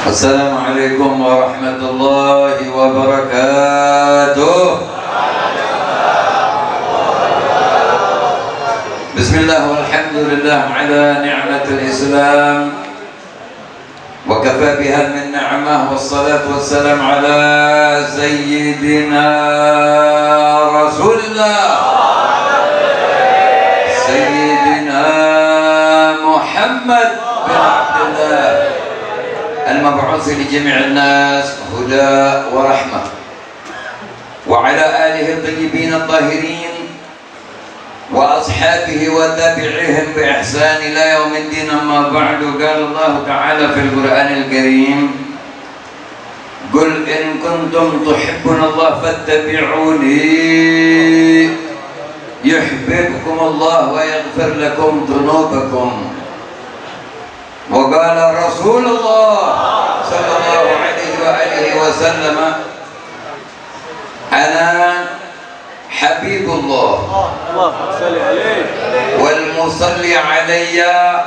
السلام عليكم ورحمة الله وبركاته. بسم الله والحمد لله على نعمة الإسلام وكفى بها من نعمة، والصلاة والسلام على سيدنا رسول الله سيدنا محمد بن عبد الله المبعوث لجميع الناس هدى ورحمة، وعلى آله الطيبين الطاهرين وأصحابه وتابعيهم بإحسان إلى يوم الدين. أما بعد، قال الله تعالى في القرآن الكريم: قل إن كنتم تحبون الله فاتبعوني يحببكم الله ويغفر لكم ذنوبكم. وقال رسول الله صلى الله عليه وآله وسلم: أنا حبيب الله والمصلي علي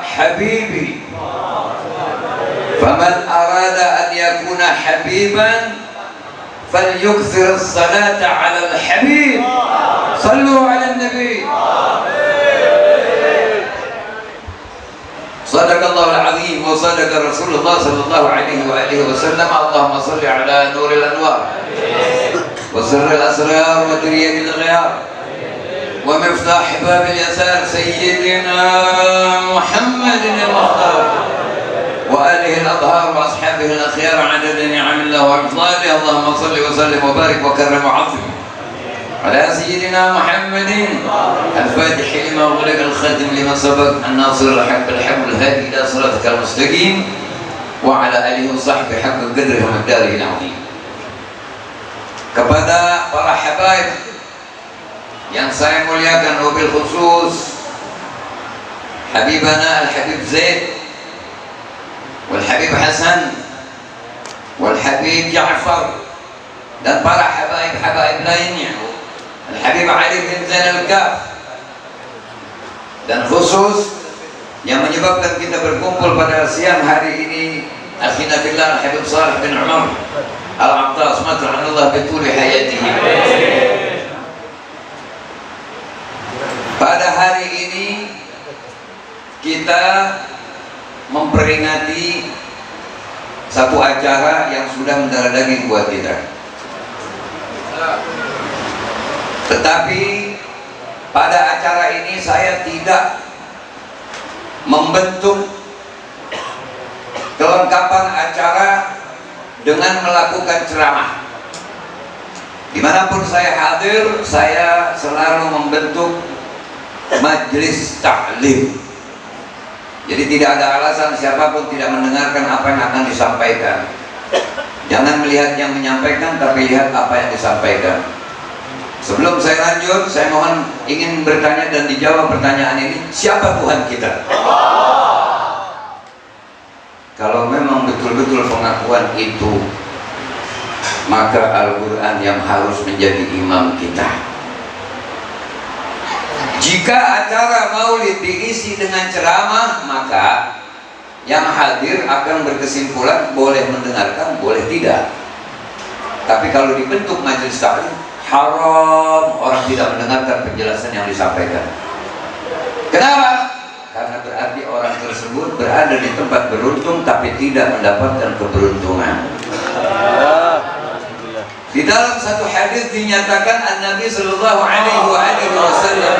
حبيبي، فمن أراد أن يكون حبيبا فليكثر الصلاة على الحبيب. صلوا على النبي. صدق الله العظيم وصدق رسول الله صلى الله عليه وآله وسلم. اللهم صل على نور الأنوار وسر الأسرار وتريد الغيار ومفتاح باب اليسار سيدنا محمد المختار وآله الأطهار وأصحابه الأخيار عدد نعم الله وأفضاله. اللهم صل وسلم وبارك وكرم وعظم على سيدنا محمد الفاتح لما أغلق الخاتم لما سبق الناصر الحق بالحق الهادي إلى صراطك المستقيم وعلى آله وصحبه حق قدره ومقداره العظيم. Kepada para habaib yang saya muliakan, wabil khusus Habibana Al-Habib Zaid wal Habib Hasan wal Habib Ja'far dan para habaib lainnya, Al-Habib Ali bin Zain Al-Kaf, dan khusus yang menyebabkan kita berkumpul pada siang hari ini, akhina fillah Al-Habib Salih bin Umar Al-Attas, matra'anallah bituli hayatihi. Pada hari ini kita memperingati satu acara yang sudah mendarah daging buat kita. Tetapi pada acara ini saya tidak membentuk kelengkapan acara dengan melakukan ceramah. Dimanapun saya hadir, saya selalu membentuk majelis taklim. Jadi tidak ada alasan siapapun tidak mendengarkan apa yang akan disampaikan. Jangan melihat yang menyampaikan, tapi lihat apa yang disampaikan. Sebelum saya lanjut, saya mohon ingin bertanya dan dijawab pertanyaan ini: siapa Tuhan kita? Kalau memang betul-betul pengakuan itu, maka Al-Quran yang harus menjadi imam kita. Jika acara maulid diisi dengan ceramah, maka yang hadir akan berkesimpulan boleh mendengarkan, boleh tidak. Tapi kalau dibentuk majelis taklim, haram orang tidak mendengarkan penjelasan yang disampaikan. Kenapa? Karena berarti orang tersebut berada di tempat beruntung tapi tidak mendapatkan keberuntungan. Di dalam satu hadis dinyatakan An-Nabi Sallallahu Alaihi Wasallam,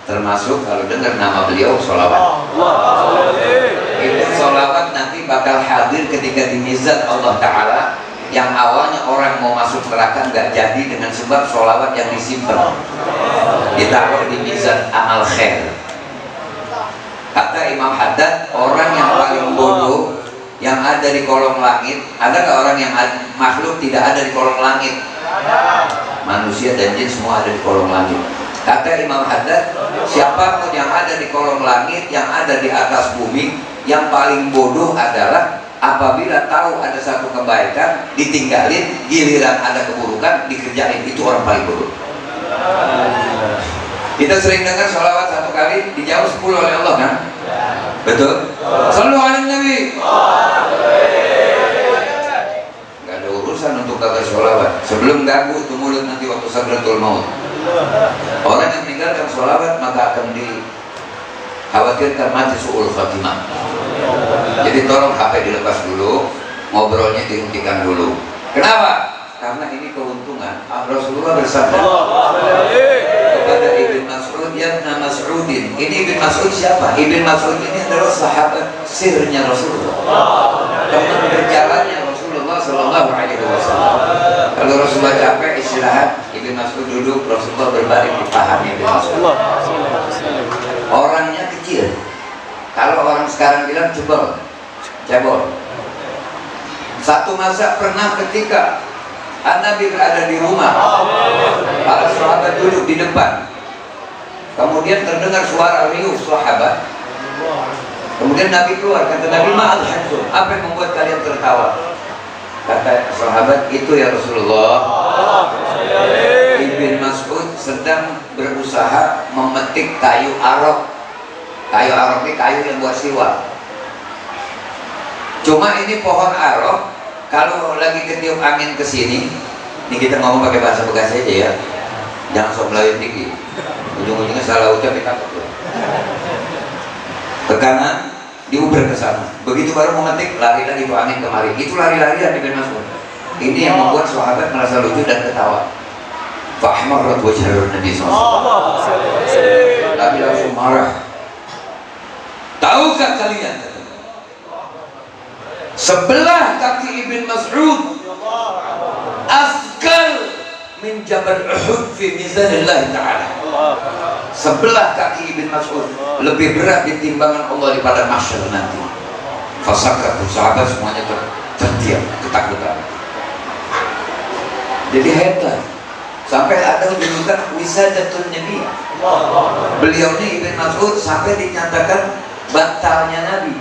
termasuk kalau dengar nama beliau sholawat. Itu sholawat nanti bakal hadir ketika di mizan Allah Ta'ala. Yang awalnya orang mau masuk neraka nggak jadi dengan sebab sholawat yang disimpan, ditaruh di mizan amal khair. Kata Imam Haddad, orang yang paling bodoh yang ada di kolong langit, ada nggak orang yang makhluk tidak ada di kolong langit? Manusia dan jin semua ada di kolong langit. Kata Imam Haddad, siapapun yang ada di kolong langit, yang ada di atas bumi, yang paling bodoh adalah apabila tahu ada satu kebaikan ditinggalin, giliran ada keburukan dikerjain. Itu orang paling bodoh. Kita sering dengar sholawat satu kali dijawab 10 oleh Allah, kan? Betul? Sallu ala Nabi. terganggu tuh mulut nanti waktu sakratul maut. Orang yang meninggalkan sholawat maka akan dikhawatirkan mati su'ul khatimah. Jadi tolong HP dilepas dulu, ngobrolnya dihentikan dulu. Kenapa? Karena ini keuntungan. Rasulullah bersabda kepada Ibn Mas'ud, ya Ibn Mas'udin. Ini Ibn Mas'ud siapa? Ibn Mas'ud ini adalah sahabat sirnya Rasulullah, teman berjalannya Rasulullah Sallallahu Alaihi Wasallam. Kalau Rasulullah capek istirahat, Ibn Mas'ud duduk, Rasulullah berbaring di pahanya Ibn Mas'ud. Orangnya kecil. Kalau orang sekarang bilang cebol. Satu masa pernah ketika Nabi berada di rumah, para sahabat duduk di depan. Kemudian terdengar suara riuh sahabat. Kemudian Nabi keluar, kata Nabi, ma'al hazzum, apa yang membuat kalian tertawa? Kata sahabat, itu ya Rasulullah, Ibn Mas'ud sedang berusaha memetik kayu arok. Kayu arok ini kayu yang buat siwak. Cuma ini pohon arok, kalau lagi ketiup angin ke sini, ini kita ngomong pakai bahasa Bekasi aja ya, jangan sok Melayu tinggi, ujung-ujungnya salah ucap kita takut. Ke kanan, diuber ke sana. Begitu baru memetik, lari lagi tuh angin kemari. Itu lari-larian Ibn Mas'ud. Ini yang membuat sahabat merasa lucu dan ketawa. Fahmarat wajhul Nabi SAW. Nabi langsung marah. Tahukah kalian? Sebelah kaki Ibn Mas'ud afkal min Jabal Uhud fi mizanillah ta'ala. Sebelah kaki Ibn Mas'ud lebih berat di timbangan Allah di pada mahsyar nanti. Fasakatu, sahabat semuanya terdiam, ketakutan. Jadi hebat. Sampai ada julukan wisadatun Nabi. Beliau ini Ibn Mas'ud sampai dinyatakan bantalnya Nabi.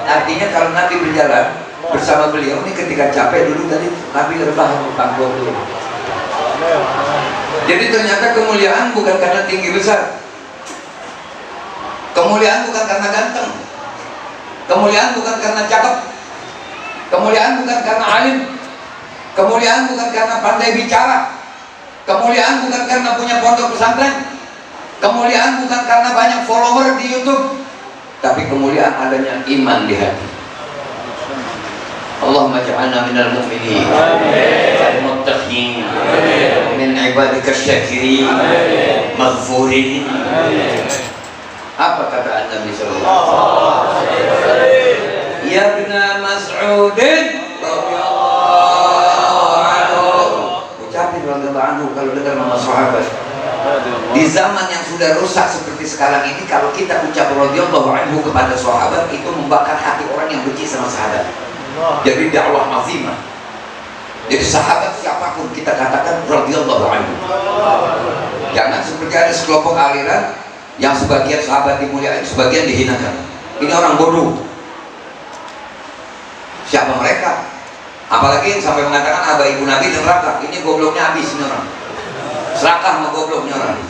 Artinya kalau Nabi berjalan bersama beliau ini ketika capek dulu tadi Nabi rebahan di panggung dulu. Jadi ternyata kemuliaan bukan karena tinggi besar, kemuliaan bukan karena ganteng, kemuliaan bukan karena cakep, kemuliaan bukan karena alim, kemuliaan bukan karena pandai bicara, kemuliaan bukan karena punya pondok pesantren, kemuliaan bukan karena banyak follower di YouTube, tapi kemuliaan adanya iman di hati. Allahumma ja'alna minal mu'minin al-muttaqin min ibadika syakirin maghfurin. Apa kata Nabi sallallahu alaihi wasallam? Ya Ibn Mas'udin radhiyallahu anhu. Ucapin radhiyallahu anhu kalau dengar nama sahabat. Di zaman yang sudah rusak seperti sekarang ini, kalau kita ucap radhiyallahu anhu kepada sahabat, itu membakar hati orang yang benci sama sahabat. Jadi dakwah azimah. Jadi sahabat siapapun kita katakan radhiyallahu anhu. Jangan seperti ada sekelompok aliran yang sebagian sahabat dimuliakan, sebagian dihinakan. Ini orang bodoh. Siapa mereka? Apalagi yang sampai mengatakan abah ibu Nabi dan neraka. Ini gobloknya habis ini orang. Serakah sama gobloknya orang.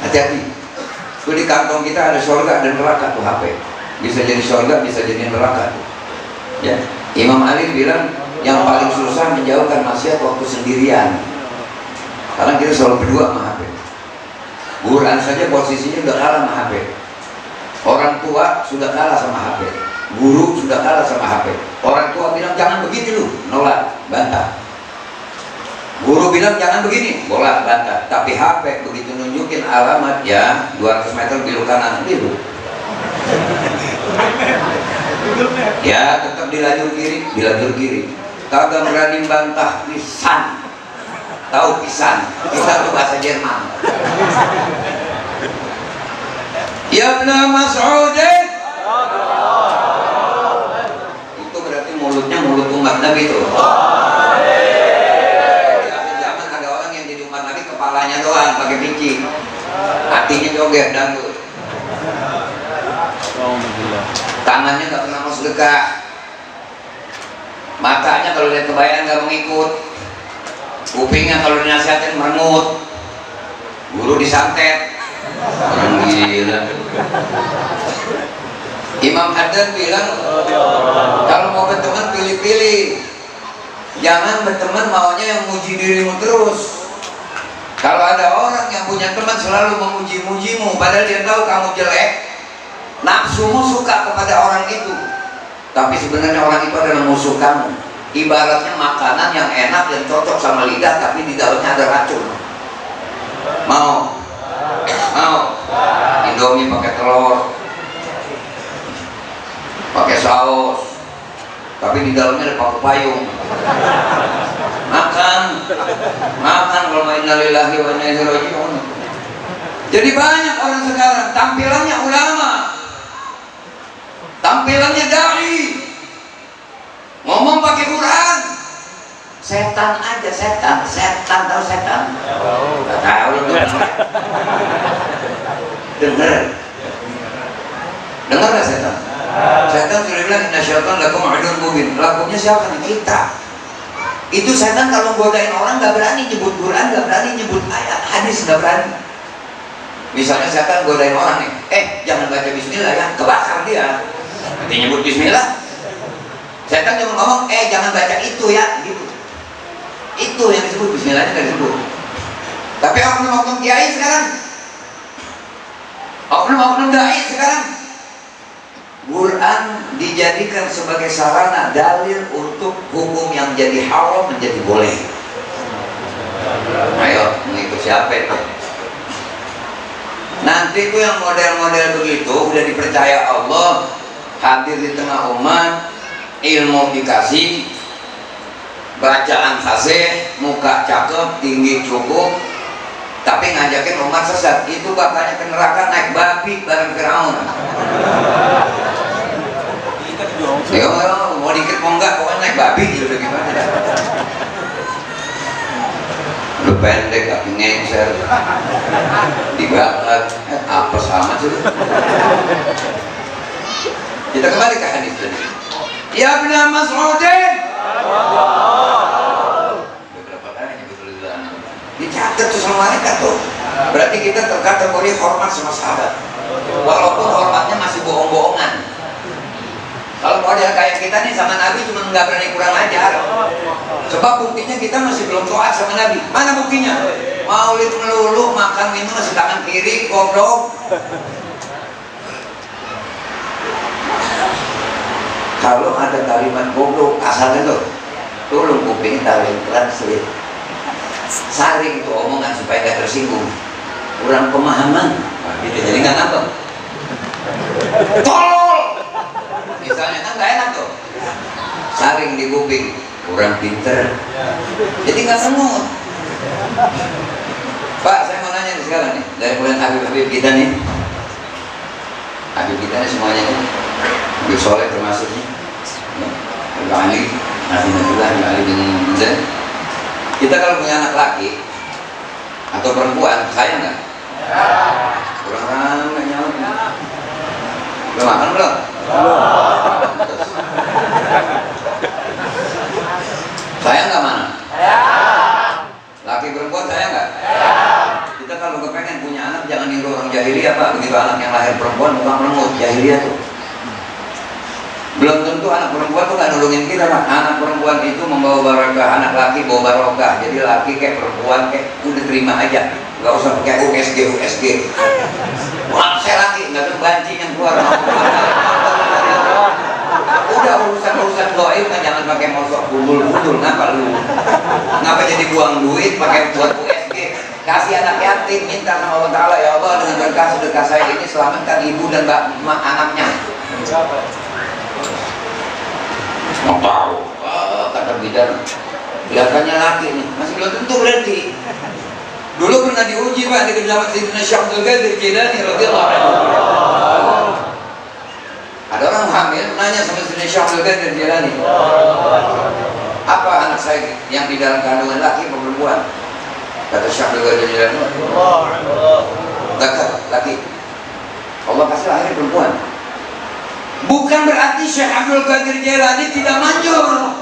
Hati-hati. Itu di kantong kita ada surga dan neraka tuh HP. Bisa jadi surga, bisa jadi neraka tuh. Ya, Imam Ali bilang yang paling susah menjauhkan maksiat waktu sendirian. Karena kita selalu berdua sama HP. Quran saja posisinya sudah kalah sama HP. Orang tua sudah kalah sama HP. Guru sudah kalah sama HP. Orang tua bilang jangan begitu lu, nolak, bantah. Guru bilang jangan begini, bolak, bantah. Tapi HP begitu nunjukin alamat ya 200 meter belok kanan itu. Ya tetap di lajur kiri, kagak berani bantah pisan. Tahu pisan, pisan itu bahasa Jerman. Ya Ibn Mas'ud, itu berarti mulutnya mulut umat Nabi itu. Di akhir zaman ada orang yang jadi umat Nabi kepalanya doang pakai pincing, hatinya joget dangdut. Tangannya nggak pernah mau sedekah, matanya kalau lihat kebayang nggak mengikut, kupingnya kalau dinasihatin merengut, guru disantet, orang gila. Imam Haddad bilang kalau mau berteman pilih-pilih, Jangan berteman maunya yang muji dirimu terus. Kalau ada orang yang punya teman selalu memuji-mujimu padahal dia tahu kamu jelek, nafsumu suka kepada orang itu, tapi sebenarnya orang itu adalah musuh kamu. Ibaratnya makanan yang enak dan cocok sama lidah tapi di dalamnya ada racun. Mau? Indomie pakai telur, pakai saus, tapi di dalamnya ada paku payung. Makan kalau innalillahi wa inna ilaihi raji'un. Jadi banyak orang sekarang tampilannya ulama, tampilannya dai, ngomong pakai Quran, setan aja, setan tahu setan? Nggak tahu lu. Dengar nggak setan? Setan sudah bilang inna syaitan lakum aduwwun mubin. Lakumnya siapa nih? Kita. Itu setan kalau godain orang nggak berani nyebut Quran, nggak berani nyebut ayat hadis, nggak berani. Misalnya setan godain orang nih, jangan baca bismillah ya, kebakar dia. Nanti nyebut bismillah. Setan cuma ngomong, jangan baca itu ya, gitu. Itu yang disebut bismillahnya nggak disebut. Tapi oknum-oknum kiai sekarang, oknum-oknum dai sekarang, Quran dijadikan sebagai sarana dalil untuk hukum yang jadi haram menjadi boleh. Ayo, mengikut siapa itu? Nanti tuh yang model-model begitu udah dipercaya Allah, hadir di tengah umat, ilmu dikasih, bacaan fasih, muka cakep, tinggi cukup, tapi ngajakin umat sesat. Itu bakalnya ke neraka naik babi bareng Firaun. Ya mau dikit mau enggak, pokoknya naik babi gitu gimana. Lu pendek, kaki ngengser, dibakar, apa sama sih? Kita kembali ke hadis tadi. Ya Ibnu Mas'udin. Beberapa kali nyebut dicatat tuh sama mereka tuh. Berarti kita terkategori hormat sama sahabat. Walaupun hormatnya masih bohong-bohongan. Kalau model kayak kita nih sama Nabi cuma nggak berani kurang ajar. Sebab buktinya kita masih belum taat sama Nabi. Mana buktinya? Maulid melulu, makan minum masih tangan kiri, goblok. Kalau ada kalimat goblok asalnya tuh, tolong kuping tarik translate. Saring itu omongan supaya nggak tersinggung. Kurang pemahaman, gitu. Jadi nggak nangkep. Tolol. Misalnya kan nggak enak tuh, saring di kuping, kurang pinter, jadi nggak semut. Pak, saya mau nanya nih sekarang nih, dari mulai Habib kita nih, Habib kita nih semuanya nih, Habib Soleh termasuk nih, Habib Ali, Habib Ali bin Zain. Kita kalau punya anak laki atau perempuan, sayang nggak? Kurang ramai nyawa. Udah makan belum? Sayang nggak mana? Laki perempuan sayang nggak? Kita kalau kepengen punya anak jangan niru orang jahiliyah Pak. Begitu anak yang lahir perempuan bukan merengut, jahiliyah tuh. Belum tentu anak perempuan tuh nggak nolongin kita Pak. Anak perempuan itu membawa barokah, anak laki bawa barokah. Jadi laki kayak perempuan kayak udah terima aja, nggak usah pakai USG. Wah, saya laki nggak ada banci yang keluar. Udah urusan doain kan jangan pakai mosok bundul ngapa lu? Ngapa jadi buang duit pakai buat USG? Kasih anak yatim, minta sama Allah Ta'ala, ya Allah dengan berkah sedekah saya ini selamatkan ibu dan anaknya. Mau tahu? Kata bidan, kelihatannya laki nih, masih belum tentu berarti. Dulu pernah diuji Pak di zaman Sayyidina Syekh Abdul Qadir Jilani radhiyallahu anhu. Ada orang hamil nanya sama Sayyidina Syekh Abdul Qadir Jilani, apa anak saya yang di dalam kandungan laki atau perempuan? Kata Syekh Abdul Qadir Jilani, laki. Allah kasih lahir perempuan. Bukan berarti Syekh Abdul Qadir Jilani tidak manjur,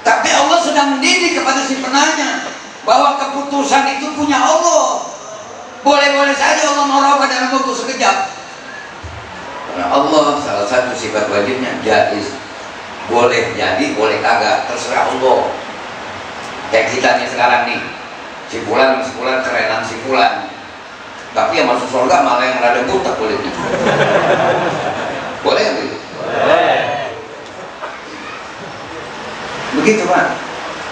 tapi Allah sedang mendidik kepada si penanya bahwa keputusan itu punya Allah. Boleh-boleh saja Allah merubah dalam waktu sekejap. Karena Allah salah satu sifat wajibnya jaiz. boleh jadi, boleh kagak, terserah Allah. Kayak kita nih sekarang nih, si Fulan kerenan si Fulan, tapi yang masuk surga malah yang rada buta kulitnya. Boleh nggak begitu? Boleh. Begitu Pak.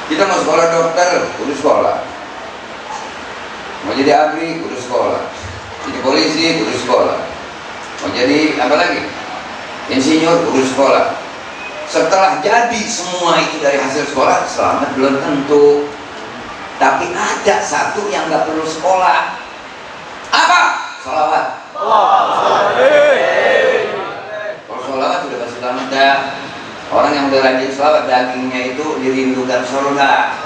Kita mau sekolah dokter, kudu sekolah. Mau jadi abri, kudu sekolah. Jadi polisi, kudu sekolah. Mau jadi apa lagi? Insinyur, kudu sekolah. Setelah jadi semua itu dari hasil sekolah, selamat belum tentu. Tapi ada satu yang nggak perlu sekolah. Apa? Sholawat. Kalau sholawat sudah pasti selamat dah. Orang yang udah rajin sholawat, dagingnya itu dirindukan surga.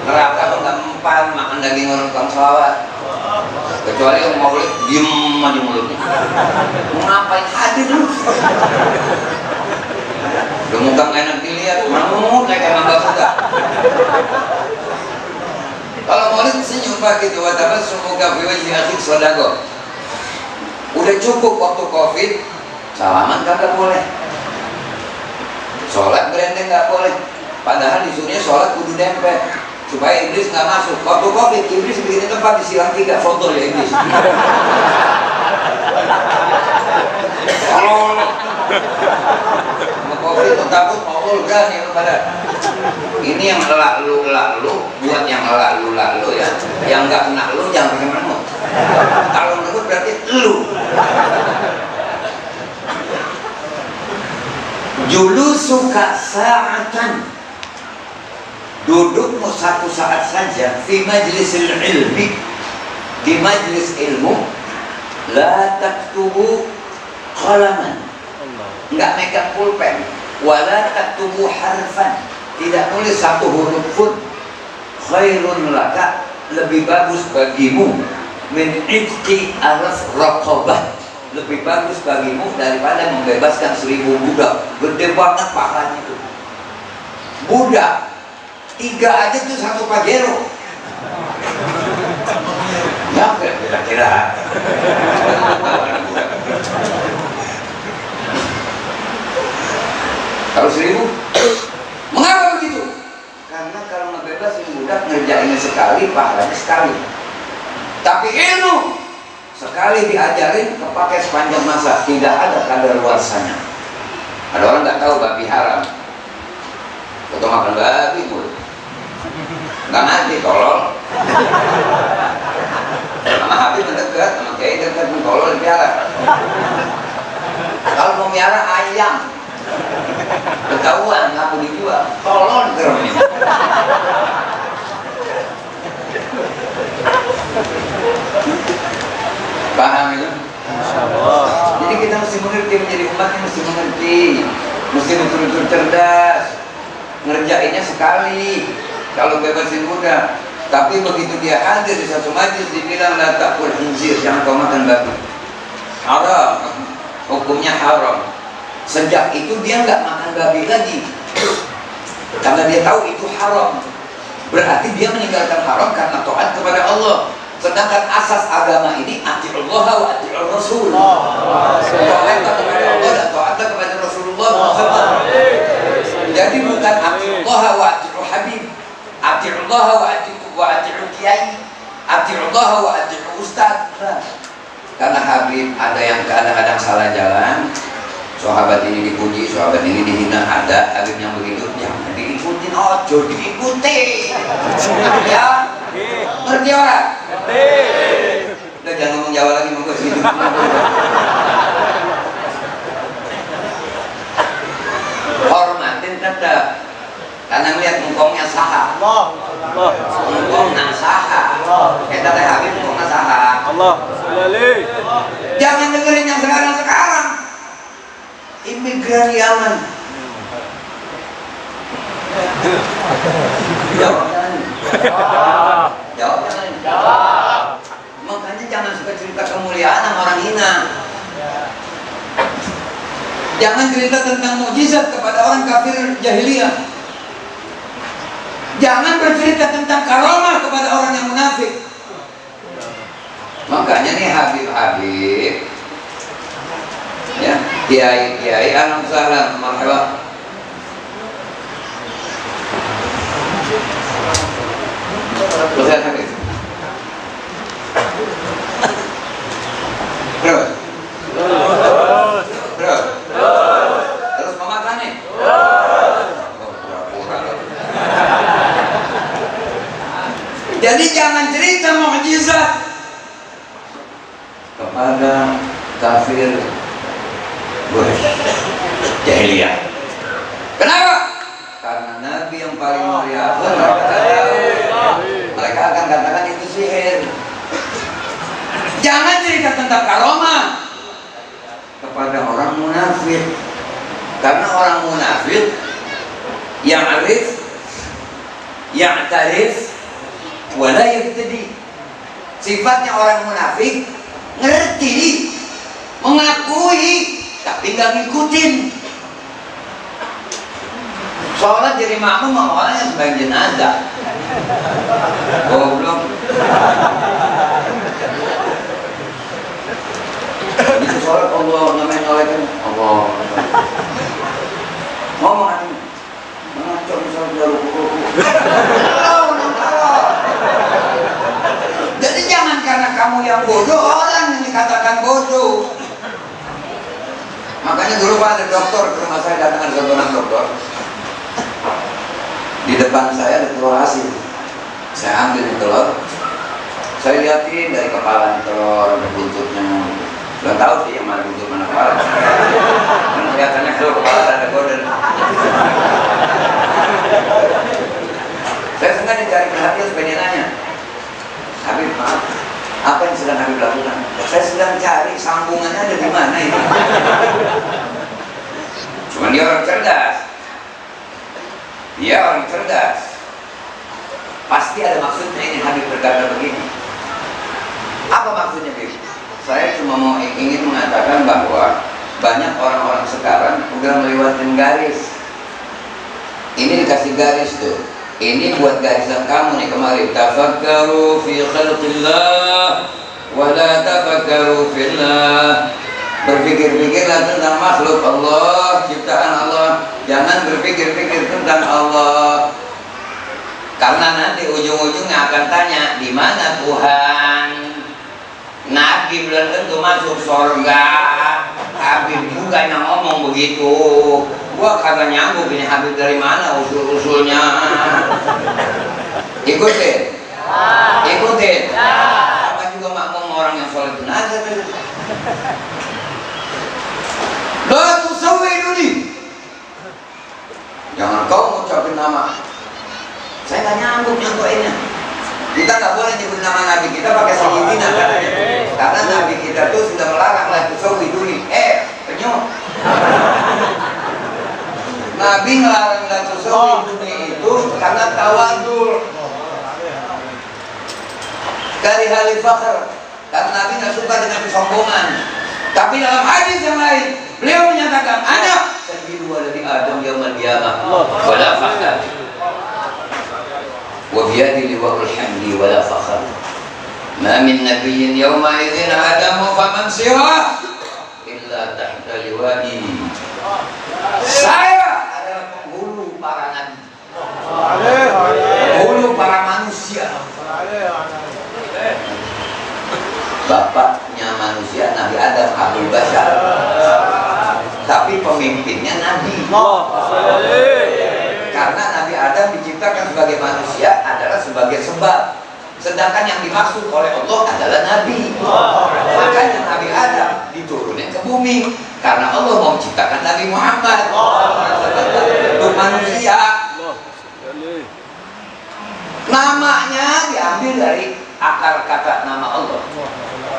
Neraka tuh nggak mempan makan daging orang tukang sholawat. Kecuali yang maulid diem aja mulutnya. Mau ngapain hadir lu? Udah muka enak dilihat, mau kayak nambah muka. Kalau maulid senyum pagi itu, watabat semoga fiwajhi akhir sodako. Udah cukup waktu covid, salaman kagak boleh. Sholat berendeng nggak boleh. Padahal disuruhnya sholat kudu dempet supaya iblis nggak masuk. Waktu covid, iblis begini tempat disilang 3 foto ya iblis. Kalau covid itu takut mau berani lu pada. Ini yang lalu buat yang lalu ya. Yang nggak kena lu jangan pakai menut. Kalau menut berarti lu. Julu suka saatan, dudukmu 1 saat saja di majlisil ilmi, di majlis ilmu, la taktubu qalaman, enggak megang pulpen, wala taktubu harfan, tidak nulis 1 huruf pun, khairun laka, lebih bagus bagimu, min itqi araf raqabah, lebih bagus bagimu daripada membebaskan 1000 budak. Gede banget pahalanya itu. Budak 3 aja tuh 1 pajero. Ya kira-kira. Kalau 1000, mengapa begitu? Karena kalau ngebebasin budak ngerjainnya sekali, pahalanya sekali. Tapi ilmu sekali diajarin kepake sepanjang masa, tidak ada kadaluarsanya. Ada orang nggak tahu babi haram, atau makan babi mulut, nggak ngerti tolol. Sama Habib mendekat, sama Kiai dekat, tolol dipiara. Kalau mau miara ayam, ketahuan nggak mau dijual, tolol gerumnya. Paham itu? Jadi kita mesti mengerti, menjadi umat yang mesti mengerti, mesti betul-betul cerdas. Ngerjainnya sekali kalau bebasin budak. Tapi begitu dia hadir di satu majlis dibilang la takul khinzir, jangan kau makan babi. Haram, hukumnya haram. Sejak itu dia nggak makan babi lagi, karena dia tahu itu haram. Berarti dia meninggalkan haram karena taat kepada Allah. Sedangkan asas agama ini ati'ullah wa ati'ur rasul. Taatlah kepada Allah dan taatlah kepada Rasulullah Muhammad. Jadi bukan ati'ullah wa ati'ur habib, ati'ullah wa ati'ur kiai, ati'ullah wa ati'ur ustaz. Karena Habib ada yang kadang-kadang salah jalan, sahabat ini dipuji, sahabat ini dihina, ada Habib yang begitu, jangan diikutin, ojo diikuti. Ya, ngerti orang? Udah jangan ngomong Jawa lagi, mau gue segitu. Hormatin tetap, karena melihat ngomongnya saha. Ngomongnya saha. Kita teh Habib ngomongnya saha. Jangan dengerin yang sekarang. Imigran Yaman. Jawab. Makanya jangan suka cerita kemuliaan sama orang hina. Jangan cerita tentang mukjizat kepada orang kafir jahiliyah. Jangan bercerita tentang karamah kepada orang yang munafik. Makanya nih Habib, ya, kiai ahlan sahlan marhaba. Selesai sakit. Terus. Terus memakan nih. Jadi jangan cerita mukjizat kepada kafir jahiliyah. Kenapa? Karena Nabi yang paling mulia pun mereka akan katakan itu sihir. Jangan cerita tentang karomah kepada orang munafik, karena orang munafik yang arif, yang tarif, wala yahtadi. Sifatnya orang munafik ngerti, mengakui, tapi nggak ngikutin. Sholat jadi makmum sama orang yang sebagai jenazah. Goblok. Itu sholat Allah namanya ngalahin Allah. Ngomong aja. Mengacau misalnya dari ruku. Jadi jangan karena kamu yang bodoh, orang yang dikatakan bodoh. Makanya dulu ada dokter ke rumah saya, datang satu orang dokter. Di depan saya ada telur asin. Saya ambil telur, saya lihatin dari kepala telur, ada buntutnya. Belum tahu sih yang mana buntut mana kepala. Karena kelihatannya kalau kepala ada gorden. Saya sengaja cari perhatian supaya dia nanya, Habib, maaf, apa yang sedang Habib lakukan? Saya sedang cari sambungannya ada di mana ini. Cuman dia orang cerdas. Dia orang cerdas. Pasti ada maksudnya ini Habib berkata begini. Apa maksudnya, Habib? Saya cuma mau ingin mengatakan bahwa banyak orang-orang sekarang udah melewati garis. Ini dikasih garis tuh. Ini buat garisan kamu nih kemarin. Tafakkaru fi khalqillah wa la tafakkaru fillah. Berpikir-pikirlah tentang makhluk Allah, ciptaan Allah. Jangan berpikir-pikir tentang Allah. Karena nanti ujung-ujungnya akan tanya, di mana Tuhan? Nabi belum tentu masuk surga. Habib juga yang ngomong begitu. Gua kagak nyambung ini Habib dari mana usul-usulnya. Ikutin. Ikutin. Apa juga makmum orang yang sholat jenazah. La tusawwiruni. Jangan kau ngucapin nama. Saya nggak nyambung nyangkuinnya. Kita nggak boleh nyebut nama Nabi kita pakai sayyidina katanya. Karena Nabi kita tuh sudah melarang la tusawwiruni. Penyok. Nabi melarang la tusawwiruni itu karena tawadul. Dari hal fakhr. Karena Nabi nggak suka dengan kesombongan. Tapi dalam hadis yang lain beliau menyatakan, "Ana sayyidu waladi Adam yaumil qiyamah wa la fakhr. Wa biyadi liwa'ul hamdi wa la fakhr. Ma min nabiyyin yawma idzin Adamu faman siwa illa tahta liwa'i." Saya adalah penghulu para nabi. Penghulu para manusia. Bapaknya manusia Nabi Adam, Abul Bashar. Tapi pemimpinnya Nabi. Karena Nabi Adam diciptakan sebagai manusia adalah sebagai sebab. Sedangkan yang dimaksud oleh Allah adalah Nabi. Makanya Nabi Adam diturunin ke bumi. Karena Allah mau menciptakan Nabi Muhammad untuk manusia. Namanya diambil dari akar kata nama Allah.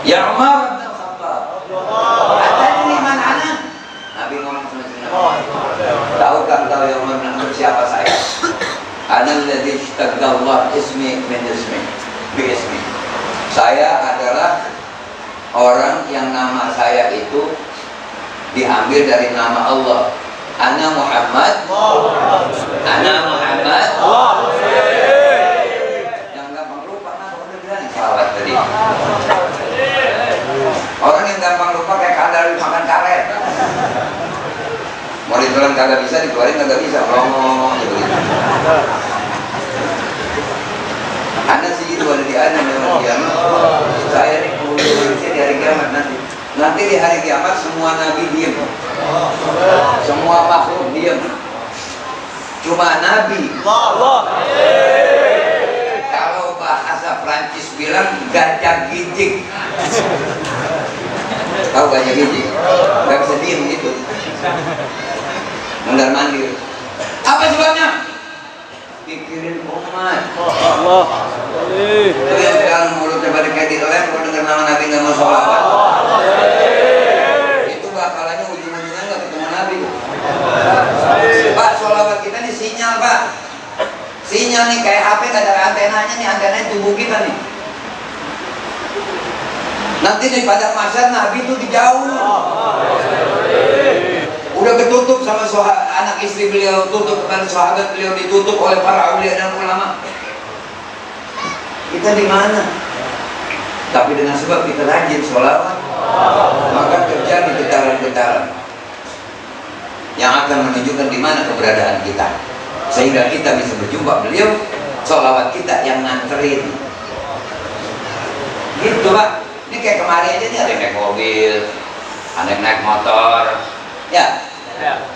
Ya Umar bin Khattab. Atadri man ana? Nabi ngomong sama Nabi. Tahukah engkau ya Umar bin Khattab siapa saya? Ana alladhi ishtaqqa Allah ismi min ismi bi ismi. Saya adalah orang yang nama saya itu diambil dari nama Allah. Ana Muhammad. Ana Muhammad. Tadi. Orang yang gampang lupa kayak kadal makan karet. Mau ditelan kagak bisa, dikeluarin kagak bisa. Ngomong gitu. Anda sih itu ada di Anda memang kiamat. Saya nih di hari kiamat nanti. Nanti di hari kiamat semua nabi diam, semua makhluk diam. Cuma nabi. Kalau bahasa Prancis bilang gajah gijik. Tahu gajah gijik? Gak bisa diem gitu. Mondar mandir. Apa sebabnya? Pikirin umat. Allah. Itu yang sekarang mulutnya pada kayak dilem, kalau dengar nama Nabi nggak mau sholawat. Itu bakalannya ujung-ujungnya nggak ketemu Nabi. Pak, sholawat kita nih sinyal, Pak. Sinyal nih kayak HP nggak ada antenanya nih, antenanya tubuh kita nih. Nanti di padang mahsyar Nabi itu dijauh. Udah ketutup sama anak istri beliau, tutup kepada sahabat beliau, ditutup oleh para aulia dan ulama. Kita di mana? Tapi dengan sebab kita rajin sholawat, maka terjadi getaran-getaran yang akan menunjukkan di mana keberadaan kita, sehingga kita bisa berjumpa beliau. Sholawat kita yang nganterin. Gitu Pak. Ini kayak kemarin aja nih, ada yang naik mobil, ada yang naik motor, ya.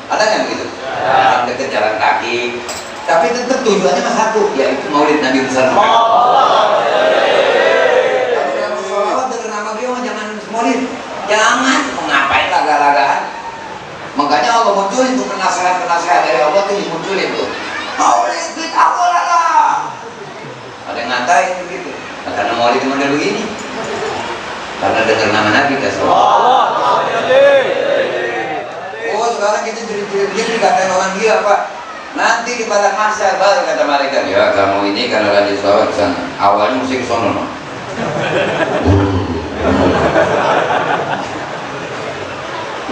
Ada nggak begitu? Yang dekat jalan kaki, tapi tetap tujuannya mah satu, yaitu maulid Nabi besar. Kalau kamu sholawat dengan nama beliau, jangan maulid, jangan. Mau ngapain laga-lagaan? Makanya Allah munculin tuh penasehat dari Allah tuh dimunculin tuh. Maulid bid'ah lah. Ada yang ngatain begitu. Karena maulid cuma ada begini. Karena dengar nama Nabi kan. Oh sekarang kita jadi dikatain orang gila Pak. Nanti di padang mahsyar baru kata mereka, ya kamu ini karena lagi sholat ke sana. Awalnya mesti ke sono no.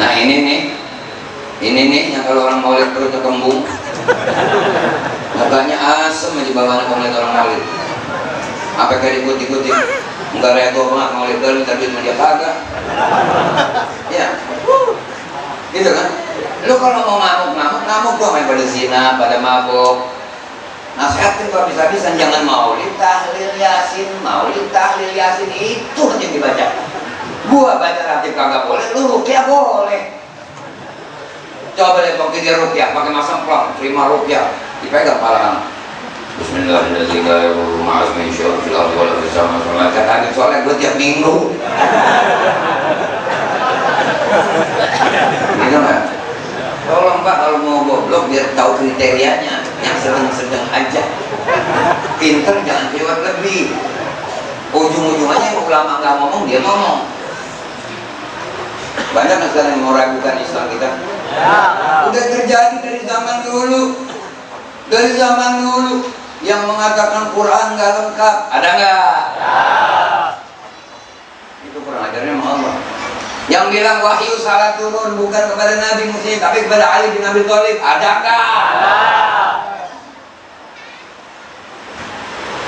Nah ini nih yang kalau orang maulid perutnya kembung. Makanya asem aja bawaan maulid orang maulid. Apa kayak ikut-ikutin? Enggak rego banget maulid baru tapi dia kagak. Ya. Gitu kan? Lu kalau mau ngamuk gua main pada zina, pada mabuk. Nasihatin kalau bisa-bisa jangan maulid tahlil yasin itu aja yang dibaca. Gua baca ratib kagak boleh, lu ruqyah boleh. Coba lihat waktu dia ruqyah pakai masam plong, terima ruqyah, dipegang pala. Bismillahirrahmanirrahim. Ma'asmin syur fil ardi wal fis sama sholat. Kata soalnya gue tiap minggu. Gitu nggak? Tolong Pak kalau mau goblok biar tahu kriterianya. Yang sedang aja. Pinter jangan lewat lebih. Ujung-ujungannya ulama nggak ngomong dia ngomong. Banyak masalah yang meragukan Islam kita. Udah terjadi dari zaman dulu. Dari zaman dulu yang mengatakan Quran nggak lengkap, ada nggak? Itu kurang ajarnya sama Allah. Yang bilang wahyu salah turun bukan kepada Nabi Musa tapi kepada Ali bin Abi Thalib, ada nggak?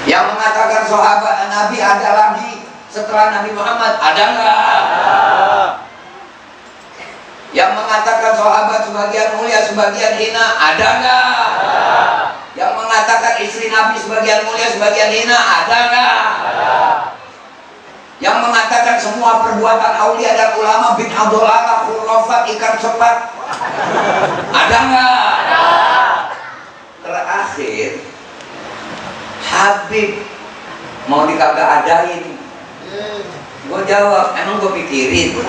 Yang mengatakan sahabat Nabi ada lagi setelah Nabi Muhammad, ada nggak? Yang mengatakan sahabat sebagian mulia, sebagian hina, ada nggak? Yang mengatakan istri Nabi sebagian mulia, sebagian hina, ada nggak? Yang mengatakan semua perbuatan aulia dan ulama bid'ah dhalalah, khurafat, ikan sepat, ada nggak? Terakhir, Habib mau dikagak adain. Gue jawab, emang gue pikirin.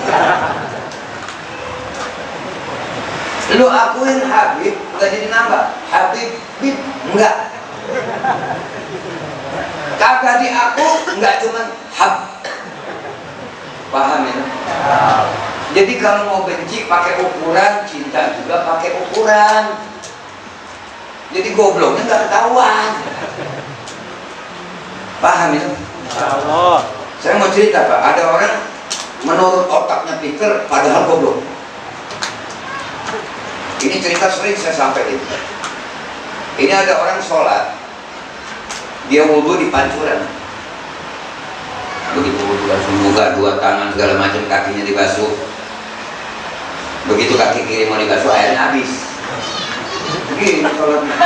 Lu akuin Habib, enggak jadi nambah Habib, bib, enggak. Kagak diaku, enggak cuman hab. Paham ya? Jadi kalau mau benci pakai ukuran, cinta juga pakai ukuran. Jadi gobloknya enggak ketahuan. Paham ya? Allah. Saya mau cerita Pak, ada orang menurut otaknya pinter padahal goblok. Ini cerita sering saya sampaikan. Ini ada orang sholat, dia wudhu di pancuran. Begitu wudhu langsung buka dua tangan segala macam, kakinya dibasuh. Begitu kaki kiri mau dibasuh, airnya habis. Begini sholatnya.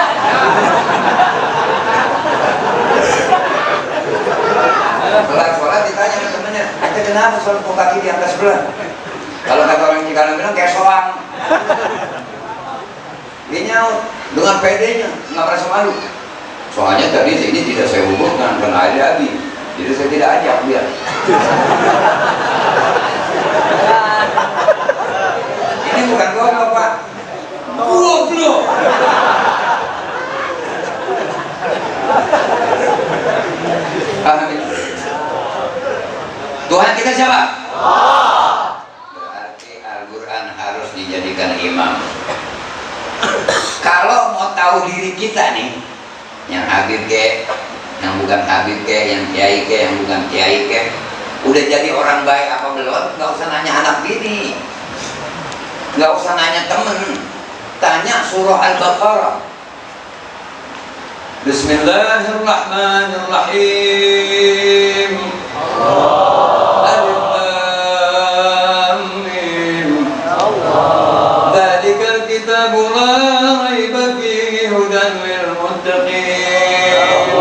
sholat kaki di atas sebelah. Kalau kata orang Cikarang bilang kayak soang. Dia nyaut dengan pedenya, nggak merasa malu. Soalnya tadi ini tidak saya hubungkan karena ada Abi, jadi saya tidak ajak dia. Ini bukan goblok Pak, goblok. Tuhan kita siapa? Berarti Al-Quran harus dijadikan imam. Kalau mau tahu diri kita nih, yang Habib ke, yang bukan Habib ke, yang kiai ke, yang bukan kiai ke, udah jadi orang baik apa belum? Nggak usah nanya anak bini, nggak usah nanya temen, tanya surah Al-Baqarah. Bismillahirrahmanirrahim. Alif Lam Mim. Dzalikal kitabu la raiba fihi hudan lil muttaqin.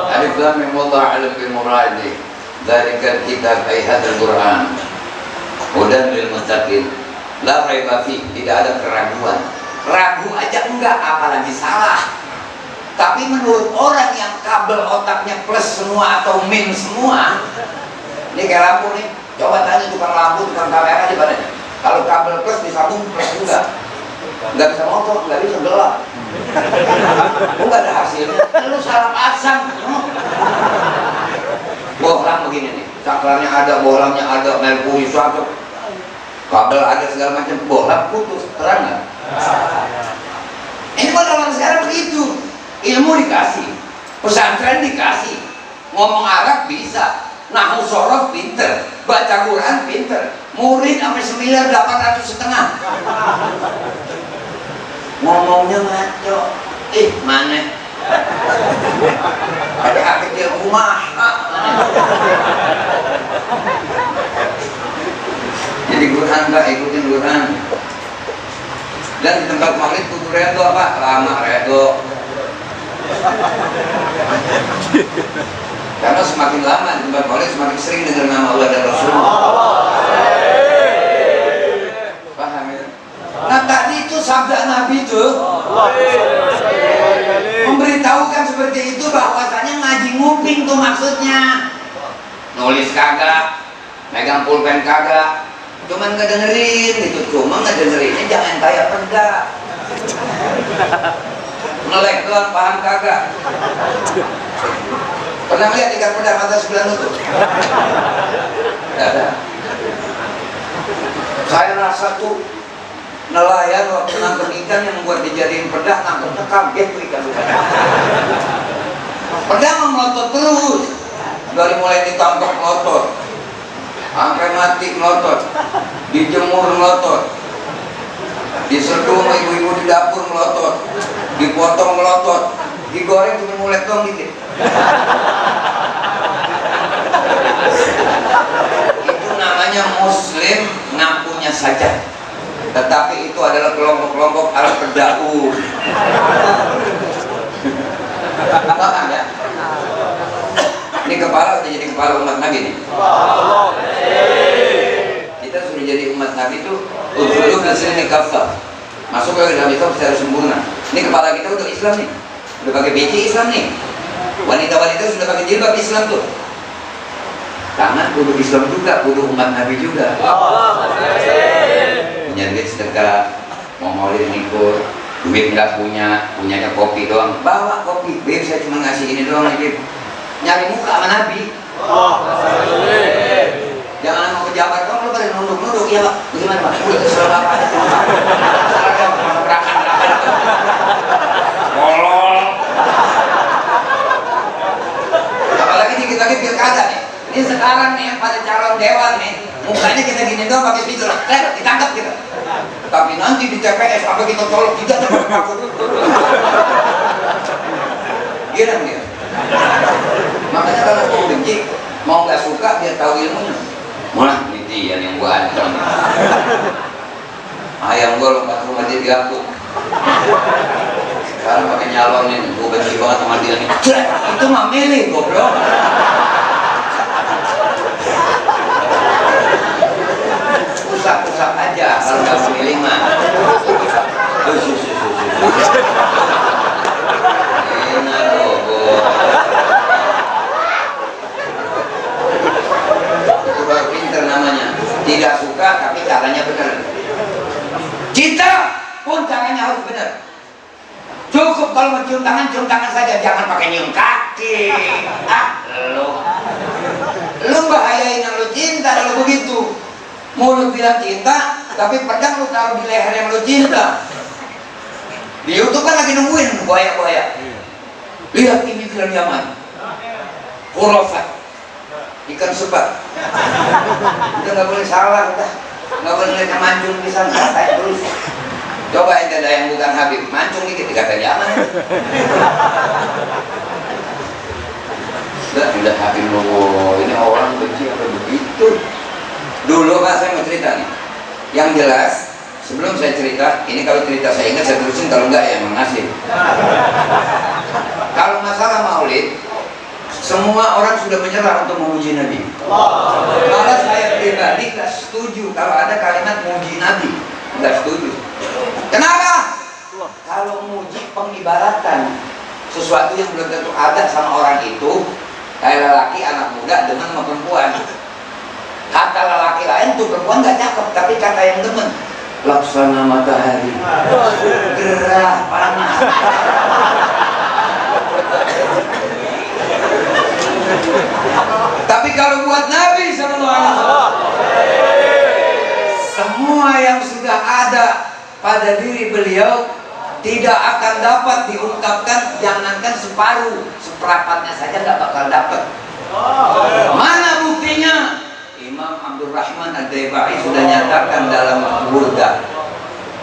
Alif Lam Mim wallahu a'lam bil murad. Dzalikal kitab ay hadzal Qur'an hudan lil muttaqin. La raiba fihi, tidak ada keraguan. Ragu aja enggak, apalagi salah. Tapi menurut orang yang kabel otaknya plus semua atau min semua, ini kayak lampu nih, coba tanya tukang lampu, tukang kamera di mana? Kalau kabel plus disambung plus juga, nggak bisa motor, nggak bisa gelap, nggak ada hasilnya. Lu salah pasang, bohlam begini nih, saklarnya ada, bohlamnya ada, merkuri suatu, kabel ada segala macam, bohlam putus, terang nggak? Ini pada orang sekarang begitu. Ilmu dikasih, pesantren dikasih, ngomong Arab bisa, nahwu sorof pinter, baca Quran pinter, murid sampai 9.800.500. Ngomongnya ngaco, mana? Ada hak kecil rumah. Jadi Quran Pak, ikutin Quran. Dan di tempat maghrib kudu redo apa? Lama redo. Karena semakin lama di tempat maulid semakin sering dengar nama Allah dan Rasulullah. Paham ya? Nah tadi itu sabda Nabi itu memberitahukan seperti itu, bahwasanya ngaji nguping tuh maksudnya. Nulis kagak, megang pulpen kagak, cuman ngedengerin gitu, cuma ngedengerinnya jangan kayak perda. Melek doang, paham kagak? Pernah lihat ikan pedang mata sebelah lutut? Tidak ada. Saya rasa tuh nelayan waktu nangkep ikan yang membuat dijadiin pedang, nangkepnya kaget tuh ikan. Pedang melotot terus, dari mulai ditangkap melotot, sampai mati melotot, dijemur melotot, diseduh sama ibu-ibu di dapur melotot, dipotong melotot, digoreng cuma mulet dong dikit. Itu namanya muslim ngakunya saja, tetapi itu adalah kelompok-kelompok al-perda'u. Paham ya? Ini kepala udah jadi kepala umat Nabi nih. Kita sudah jadi umat Nabi itu udhulu nasrani kafah, masuk ke dalam Islam secara sempurna. Ini kepala kita udah Islam nih, udah pakai peci Islam nih. Wanita-wanita sudah pakai jilbab Islam tuh. Tangan kudu Islam juga, kudu umat Nabi juga. Punya duit sedekah, mau maulid ngikut, duit nggak punya, punyanya kopi doang, bawa kopi. Beb, saya cuma ngasih ini doang nih, nyari muka sama Nabi. Jangan mau pejabat dong, lu pada nunduk-nunduk. Iya Pak, bagaimana Pak? Udah kesel Bapak. Molol. Apalagi dikit lagi pilkada nih. Ini sekarang nih yang pada calon dewan nih, mukanya kita gini doang pakai spidol, ditangkap kita. Tapi nanti di TPS apa kita colok tidak terpaku. Gila dia. Makanya kalau mau benci, mau nggak suka dia tahu ilmunya. Malah ini yang gua ancam. Ayam gua lompat rumah dia diangkut. Sekarang pakai nyalon ini, gua benci banget sama dia nih. Itu mah milih goblok. usap-usap aja kalau nggak pilih mah. Enak loh. Itu baru pinter namanya. Tidak suka tapi caranya benar. Cinta pun caranya harus benar. Cukup kalau mau cium tangan saja, jangan pakai nyium kaki. Lu bahayain yang lu cinta kalau begitu. Mulut bilang cinta, tapi pedang lu taruh di leher yang lu cinta. Di YouTube kan lagi nungguin buaya-buaya. Lihat ini film Yaman. Khurafat. Ikan sepat. Udah nggak boleh salah, udah nggak boleh mancung di sana, kayak terus. Coba ente ada yang bukan Habib, mancung dikit dikata Yaman. Udah Habib loh, ini orang benci apa begitu. Dulu Pak saya mau cerita nih. Yang jelas, sebelum saya cerita, ini kalau cerita saya ingat saya terusin, kalau enggak ya mengasih. Kalau masalah maulid, semua orang sudah menyerah untuk memuji Nabi. Malah saya pribadi nggak setuju kalau ada kalimat muji Nabi, nggak setuju. Kenapa? Kalau muji pengibaratan sesuatu yang belum tentu ada sama orang itu, kayak lelaki anak muda demen sama perempuan. Kata lelaki lain tuh perempuan nggak cakep, tapi kata yang demen laksana matahari, gerah panas. Tapi kalau buat Nabi sallallahu alaihi wasallam, semua yang sudah ada pada diri beliau tidak akan dapat diungkapkan, jangankan separuh, seperempatnya saja nggak bakal dapat. Mana buktinya? Imam Abdul Rahman Ad-Daibai sudah nyatakan dalam Burda,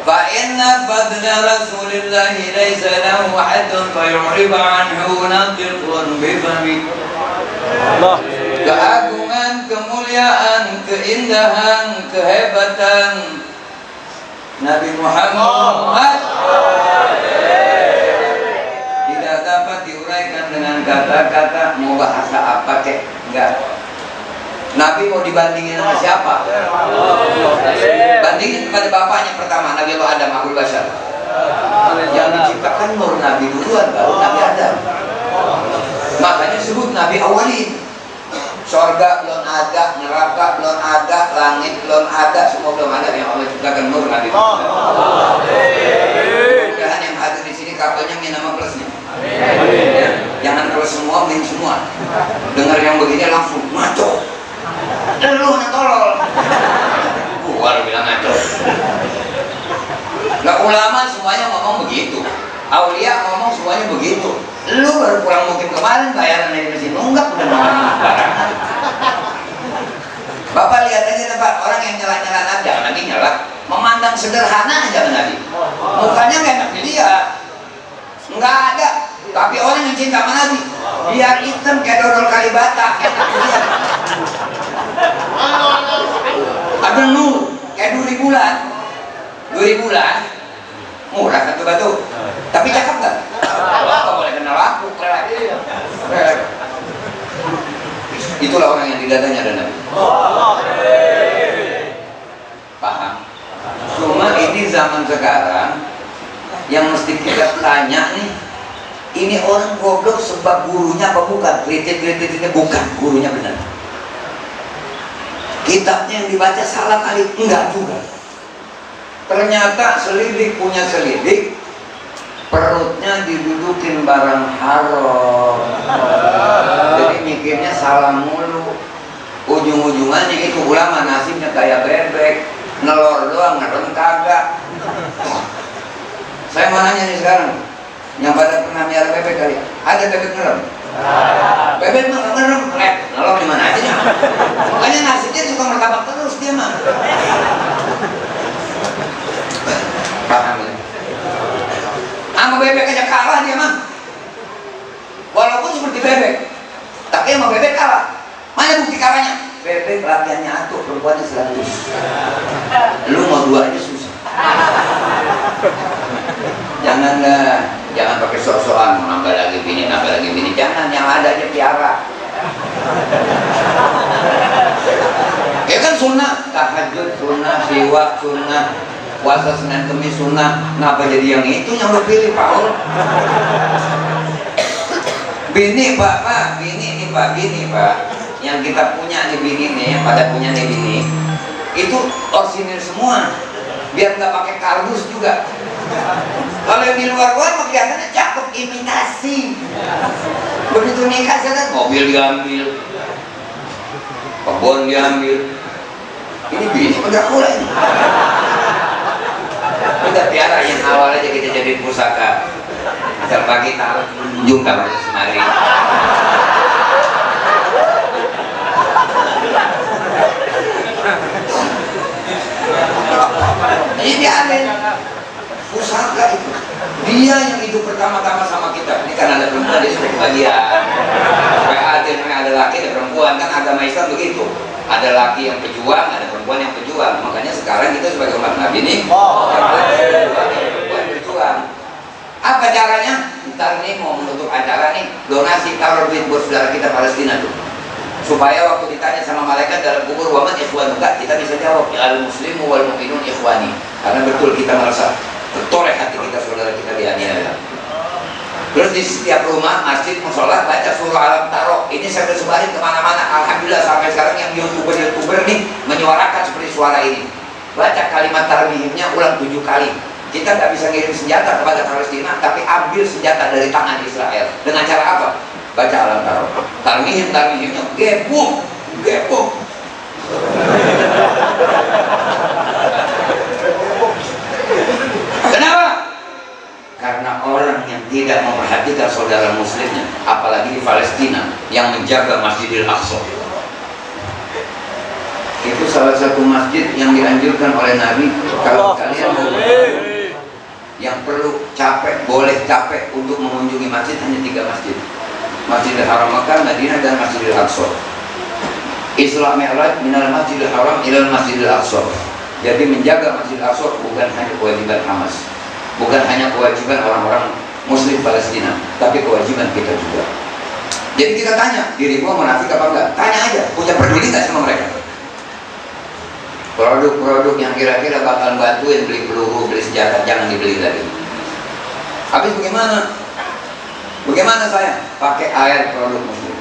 fa inna fadla Rasulillahi laisa lahu haddun fa yu'rib anhu natiqun bi fami. Keagungan, kemuliaan, keindahan, kehebatan Nabi Muhammad tidak dapat diuraikan dengan kata-kata. Mau bahasa apa kek? Enggak. Nabi mau dibandingin sama siapa? Bandingin kepada bapaknya pertama, Nabi Allah Adam Abul Bashar. Yang diciptakan nur Nabi duluan, baru Nabi Adam. Makanya sebut Nabi awalin. Sorga belum ada, neraka belum ada, langit belum ada, semua belum ada, yang Allah ciptakan nur Nabi. Mudah-mudahan yang hadir di sini kapalnya min nama plusnya. Ya, jangan plus semua, min semua. Dengar yang begini langsung ngaco. Lu tolol. Gua bilang ngaco. Nah, ulama semuanya ngomong begitu. Aulia ngomong semuanya begitu. Lu baru pulang mungkin kemarin bayaran dari mesin nunggak udah ngomong barangan. Bapak lihat aja Pak, orang yang nyala-nyala Nabi, jangan lagi nyala, memandang sederhana aja Nabi. Mukanya nggak enak dilihat, nggak ada. Tapi orang yang cinta sama Nabi, biar hitam kayak dodol Kalibata, enak dilihat. Ada nur, kayak duri bulan, murah satu batu. Tapi cakep nggak? Nggak boleh kenal aku, itulah orang yang di dadanya ada Nabi. Paham? Cuma ini zaman sekarang yang mesti kita tanya nih, ini orang goblok sebab gurunya apa bukan? Kritik-kritiknya bukan, gurunya benar. Kitabnya yang dibaca salah kali, enggak juga. Ternyata selidik punya selidik, perutnya didudukin barang haram. Jadi mikirnya salah mulu. Ujung-ujungannya itu ulama nasibnya kayak bebek, nelor doang, ngerem kagak. Saya mau nanya nih sekarang, yang pada pernah miara bebek kali, ada bebek ngerem? Bebek mah ngerem, nelor di mana aja. Makanya nasibnya suka martabak terus dia mah. Paham ya? Sama bebek aja kalah dia mah. Walaupun seperti bebek, tapi sama bebek kalah. Mana bukti kalahnya? Bebek latihannya atur, perempuannya 100. Lu mau 2 aja susah. Jangan pakai sok-sokan, nambah lagi bini, jangan, yang ada aja piara. Ya kan sunnah, tahajud sunnah, siwak sunnah, puasa Senin Kemis sunnah. Kenapa jadi yang itu yang lu pilih, Paul? Bini Pak, bini nih Pak, bini Pak, yang kita punya nih bini nih, yang pada punya nih bini, itu orsinil semua, biar nggak pakai kardus juga. Kalau yang di luar-luar kelihatannya cakep, imitasi. Begitu nikah sana mobil diambil, kebun diambil. Ini bini udah mulai. Kita piara yang awal aja kita jadi pusaka. Asal pagi taruh ujung kamar semari. Ini diambil pusaka itu. Dia yang hidup pertama-tama sama kita. Ini kan ada perempuan, dia sudah kebagian. Supaya ada laki, ada perempuan. Kan agama Islam begitu. Ada laki yang pejuang, ada perempuan yang pejuang. Makanya sekarang kita sebagai umat Nabi ini perempuan berjuang. Apa caranya? Ntar nih mau menutup acara nih, donasi taruh duit buat saudara kita Palestina tuh. Supaya waktu ditanya sama malaikat dalam kubur waman ikhwanuka, kita bisa jawab ya al muslimu wal mu'minun ikhwani. Karena betul kita merasa tertoreh hati kita saudara kita dianiaya. Terus di setiap rumah, masjid, musola baca surah Alam-Taro. Ini saya udah sebarin kemana-mana. Alhamdulillah sampai sekarang yang youtuber nih menyuarakan seperti suara ini. Baca kalimat tarmihimnya ulang 7 kali. Kita nggak bisa ngirim senjata kepada Palestina, tapi ambil senjata dari tangan Israel. Dengan cara apa? Baca Alam-Taro. Tarmihimnya gebuk. Kenapa? Karena orang yang tidak memperhatikan saudara muslimnya, apalagi di Palestina yang menjaga Masjidil Aqsa. Itu salah satu masjid yang dianjurkan oleh Nabi. Kalau kalian mau yang perlu capek, boleh capek untuk mengunjungi masjid, hanya 3 masjid: Masjidil Haram Makkah, Madinah, dan Masjidil Aqsa. Isra Mi'raj minal Masjidil Haram ilal Masjidil Aqsa. Jadi menjaga Masjidil Aqsa bukan hanya kewajiban Hamas, bukan hanya kewajiban orang-orang Muslim Palestina, tapi kewajiban kita juga. Jadi kita tanya, diri gua munafik apa enggak? Tanya aja, punya peduli nggak sama mereka? Produk-produk yang kira-kira bakal bantuin beli peluru, beli senjata, jangan dibeli lagi. Habis bagaimana? Bagaimana saya? Pakai air produk muslim,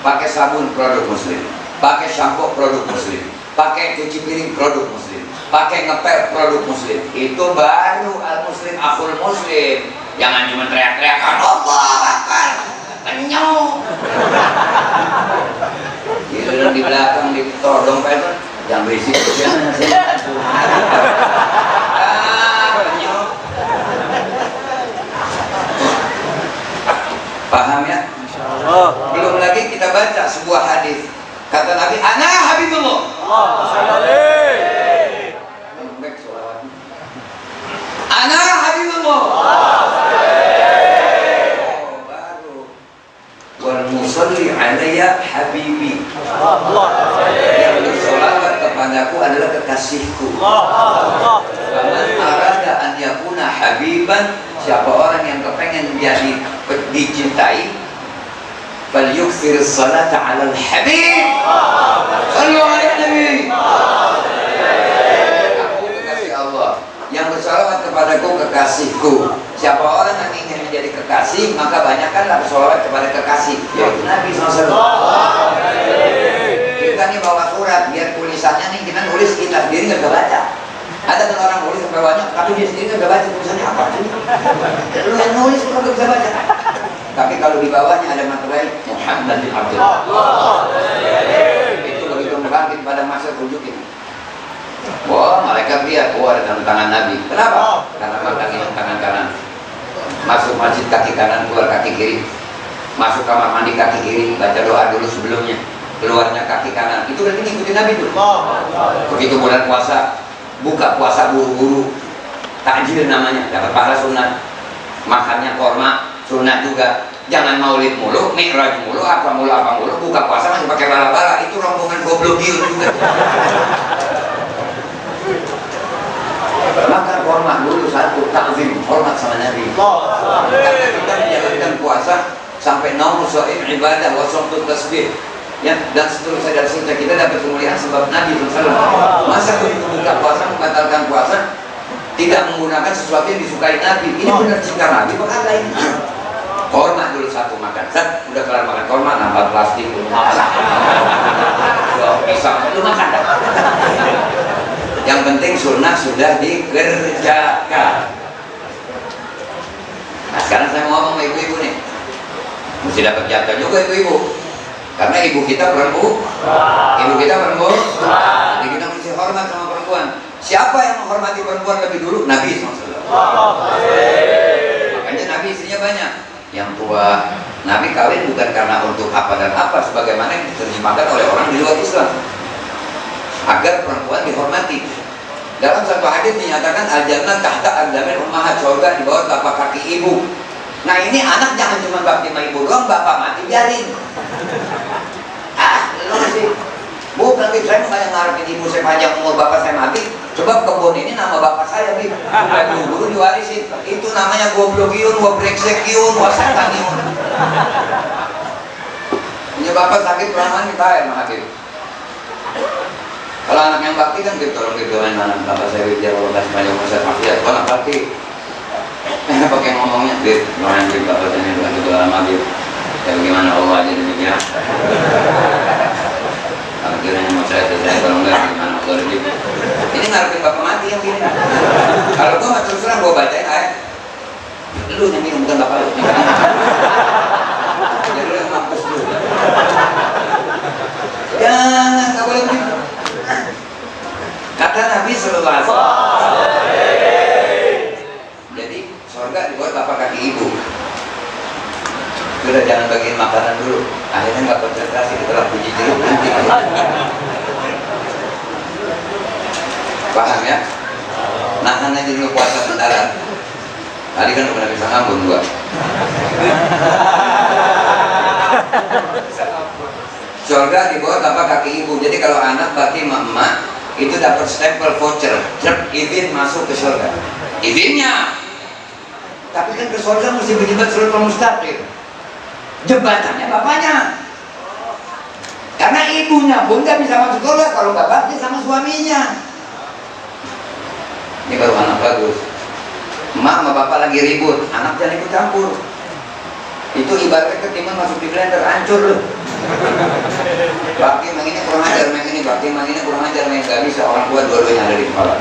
pakai sabun produk muslim, pakai shampoo produk muslim, pakai cuci piring produk muslim, pakai ngepel produk muslim. Itu baru al-muslim akhul muslim. Jangan cuma teriak-teriakan Allah Akbar, kenyang. Gitu di belakang ditodong itu. Yang berisik jangan paham ya? Belum lagi kita baca sebuah hadis. Kata Nabi, ana habibullah. Ana habibullah. Wal musalli alayya habibi. Yang bersolawat kepadaku adalah kekasihku. Faman arada an yakuna habiban, siapa orang yang kepengen jadi dicintai, falyukthir salata 'alal habib. Sallu 'alan nabi. Aku kekasih Allah. Yang bersolawat kepadaku kekasihku. Siapa orang yang ingin menjadi kekasih, maka banyakkanlah bersolawat kepada kekasih, yaitu Nabi SAW. Kita nih bawa surat, biar tulisannya nih kita nulis, kita sendiri nggak bisa baca. Ada kan orang nulis sampai banyak, tapi dia sendiri nggak bisa baca tulisannya apa sih? Lu yang nulis kok nggak bisa baca. Tapi kalau di bawahnya ada materai Muhammad bin Abdullah. Itu begitu membangkit pada masa rujuk ini. Wah, malaikat lihat, wah ada tangan Nabi. Kenapa? Karena matangnya tangan kanan. Masuk masjid kaki kanan, keluar kaki kiri. Masuk kamar mandi kaki kiri, baca doa dulu sebelumnya. Keluarnya kaki kanan. Itu berarti ngikutin Nabi tuh. Begitu bulan puasa, buka puasa buru-buru, takjil namanya, dapat pahala sunat. Makannya korma, sunat juga. Jangan maulid mulu, mi'raj mulu, apa mulu, buka puasa masih pakai bala-bala. Itu rombongan goblok juga. Makan hormat dulu satu, takzim, hormat sama Nabi. Karena kita menjalankan puasa sampai naum so'im ibadah wa somtut tasbih. Ya, dan seterusnya dan seterusnya, kita dapat kemuliaan sebab Nabi SAW. Masa begitu buka puasa membatalkan puasa, tidak menggunakan sesuatu yang disukai Nabi? Ini benar cinta Nabi, maka ada ini. Korma dulu satu makan, udah kelar makan korma, nambah plastik, lu makan. Pisang, lu makan dah. Yang penting sunnah sudah dikerjakan. Nah sekarang saya mau ngomong sama ibu-ibu nih, mesti dapat jatah juga ibu-ibu, karena ibu kita perempuan, jadi kita mesti hormat sama perempuan. Siapa yang menghormati perempuan lebih dulu? Nabi SAW. Makanya Nabi istrinya banyak. Yang tua, Nabi kawin bukan karena untuk apa dan apa, sebagaimana yang diterjemahkan oleh orang di luar Islam, agar perempuan dihormati. Dalam satu hadis dinyatakan al-jannah tahta aqdamil ummahat, surga di bawah telapak kaki ibu. Nah ini anak jangan cuma bakti sama ibu doang, bapak mati biarin. Lu sih, bu nanti saya mau kayak ngarepin ibu saya panjang umur, bapak saya mati. Coba kebun ini nama bapak saya, Bib. Dulu diwarisin. Itu namanya goblogiun, gobreksekiun, wasataniun. Punya bapak sakit kelamaan kita ya, Mah Habib. Kalau anak yang bakti kan gitu, tolong didoain anak bapak saya biar Allah kasih panjang umur saya bakti. Kalau anak bakti, pakai ngomongnya, Bib, doain Bib bapak saya doain doa sama Bib. Ya bagaimana Allah aja demikian. Kalau kiranya mau saya kalau enggak gimana Allah Bib. Ini ngarepin bapak mati yang gini. Kalau gua nggak terus terang gua bacain ayat, lu yang minum bukan bapak lu. Jadi lu yang mampus dulu. Jangan, nggak boleh begitu. Kata Nabi Sallallahu Alaihi Wasallam. Jadi surga di bawah telapak kaki ibu. Sudah jangan bagiin makanan dulu. Akhirnya nggak konsentrasi, setelah puji jeruk nanti. Paham ya? Nahan aja dulu puasa bentar. Tadi kan udah bisa ngambun gua. Surga di bawah telapak kaki ibu. Jadi kalau anak bakti emak itu dapat stempel voucher, izin masuk ke surga. Izinnya. Tapi kan ke surga mesti berjibat siratal mustaqim. Jebatannya bapaknya. Karena ibunya pun gak bisa masuk surga kalau gak bakti sama suaminya. Ini baru anak bagus. Emak sama bapak lagi ribut, anak jangan ikut campur. Itu ibaratnya ketimbang masuk di blender, hancur loh. Bakti mang ini kurang ajar, mang ini bakti mang ini kurang ajar, mang gak bisa. Orang tua dua-duanya ada di kepala.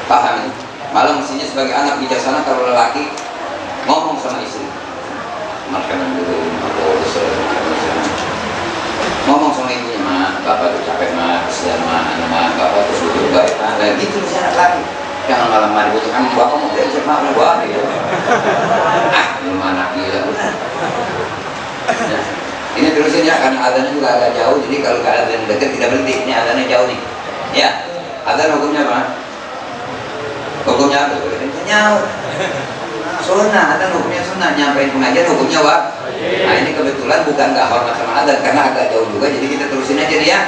Paham ya? Malah mestinya sebagai anak bijaksana kalau lelaki ngomong sama istri, makanan dulu, ngomong sama ibunya, mah bapak tuh capek mah, kesian mah, bapak tuh sudah baik mah, gitu sih anak laki. Jangan malam mandi butuhkan bapak mau belajar mah gua ya. Belum anak gila. Ini terusin ya, karena adanya juga agak jauh, jadi kalau ke adzan dekat tidak berhenti. Ini adanya jauh nih. Ya, adzan hukumnya apa? Hukumnya apa? Nyaut. Sunnah, adzan hukumnya sunnah. Nyampein pengajian hukumnya wajib. Nah ini kebetulan bukan gak hormat sama adzan, karena agak jauh juga, jadi kita terusin aja nih ya.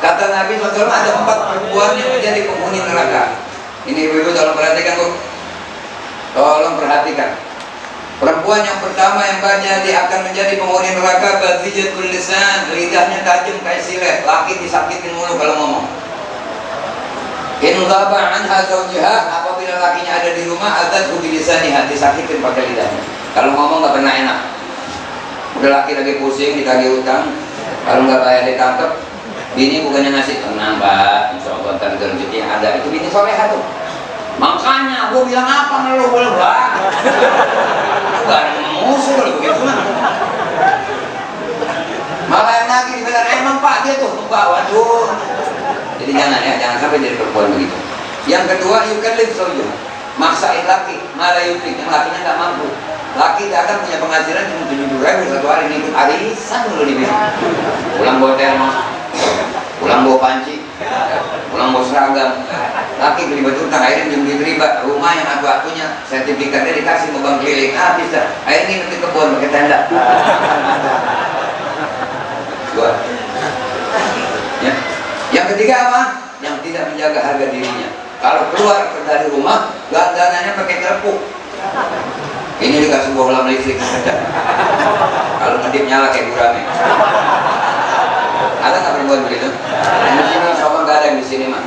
Kata Nabi SAW ada 4 perempuan yang menjadi penghuni neraka. Ini ibu-ibu tolong perhatikan bu. Tolong perhatikan. Perempuan yang pertama yang banyak dia akan menjadi penghuni neraka, badzijatul lisan, lidahnya tajam kayak silet, laki disakitin mulu kalau ngomong. In ghaba anha zawjiha, apabila lakinya ada di rumah, adat bi lisaniha, disakitin pakai lidahnya. Kalau ngomong nggak pernah enak. Udah laki lagi pusing ditagih utang, kalau nggak bayar ditangkap. Bini bukannya ngasih, tenang mbak, insya Allah ntar rezeki yang ada, itu bini soleha tuh. Makanya gue bilang apa lu boleh bang, bareng musuh kalau begitu mah. Malah yang lagi dibilang emang pak dia tuh mbak, waduh. Jadi jangan ya, jangan sampai jadi perempuan begitu. Yang kedua, yukallif zawjah, maksain laki, malah yuklik, yang lakinya nggak mampu. Laki tidak akan punya penghasilan cuma 7.000 satu hari, ngikut arisan dulu di bini. Pulang bawa termos, pulang bawa panci, pulang bawa seragam. Laki kelibet utang, akhirnya minjem duit riba. Rumah yang aku-akunya sertifikatnya dikasih mau bang keliling, habis dah. Akhirnya nginep di kebun pakai tenda. Dua. Ya. Yang ketiga apa? Yang tidak menjaga harga dirinya. Kalau keluar dari rumah, dandanannya pakai kerupuk. Ini dikasih bohlam listrik saja. Kalau ngedip nyala kayak gurame. Ada nggak perempuan begitu? Di sini insya Allah nggak ada yang di sini mah.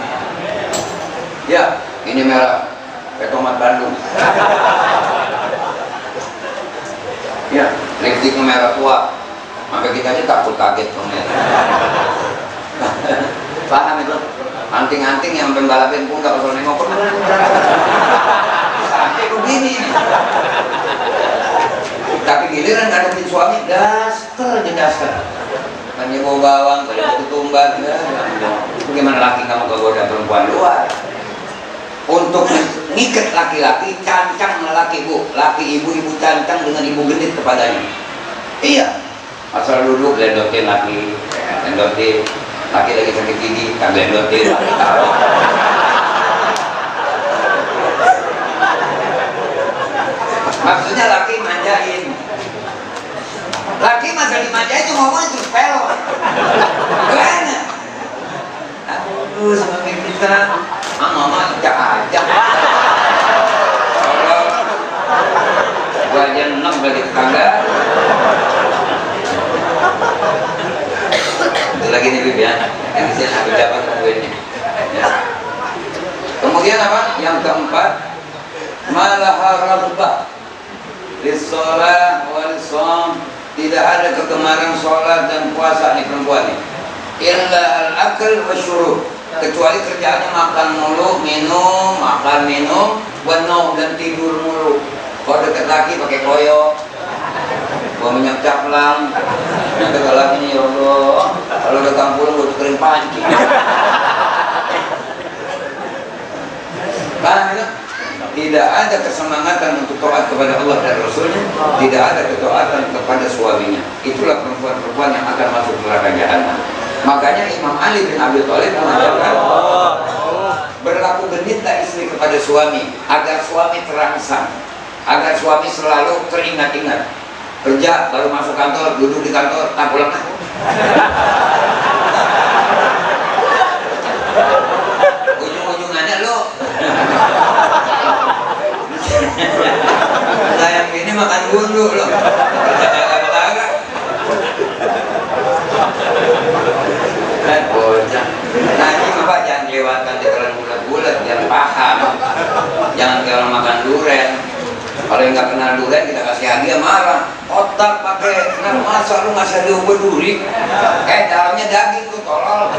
Ya, ini merah, kayak tomat Bandung. Ya, lipstiknya merah tua. Sampai kita aja takut kaget pemirsa. Paham itu? Anting-anting yang pembalapin pun nggak usah nengok pernah. Sampai begini. Tapi giliran ngadepin suami, daster aja daster. Hanya bawa bawang, kalau ketumbar, bagaimana laki kamu kegoda perempuan luar? Untuk ngikat laki-laki, cancang laki bu, laki ibu cancang dengan ibu genit kepadanya. Iya, asal duduk lendotin laki, lendotin laki lagi sakit gigi, kan lendotin laki tahu. Maksudnya laki manjain. Laki masa dimanjain itu ngomong terus pelok. Gimana? Aduh, suami kita, mama ajak. Gua aja 6 balik tangga. Itu lagi nih Bib ya, yang disini aku dapat ini. Ya. Kemudian apa? Yang keempat, malaha rabbah lissalah wal shom. Tidak ada kegemaran sholat dan puasa nih perempuan nih. Illa al-akal wa syurub, kecuali kerjaannya makan mulu, minum, makan minum, wanom dan tidur mulu. Kalau deket laki pakai koyok, bawa minyak caplang, nanti kalau ini ya Allah, kalau datang pulang gue kering panci. Paham itu? Tidak ada kesemangatan untuk taat kepada Allah dan Rasulnya, tidak ada ketaatan kepada suaminya. Itulah perempuan-perempuan yang akan masuk neraka jahanam. Makanya Imam Ali bin Abi Thalib mengatakan, berlaku genitlah istri kepada suami agar suami terangsang, agar suami selalu teringat-ingat. Kerja baru masuk kantor, duduk di kantor, tak pulang. Ujung-ujungannya lo sayang ini makan gundu loh. Bocah. Nah ini Bapak jangan lewatkan ditelan bulat-bulat, biar paham. Jangan kalau makan durian. Kalau yang nggak kenal durian kita kasih hadiah marah. Otak pakai, nah masa lu ngasih hadiah gue duri? Dalamnya daging tuh tolol.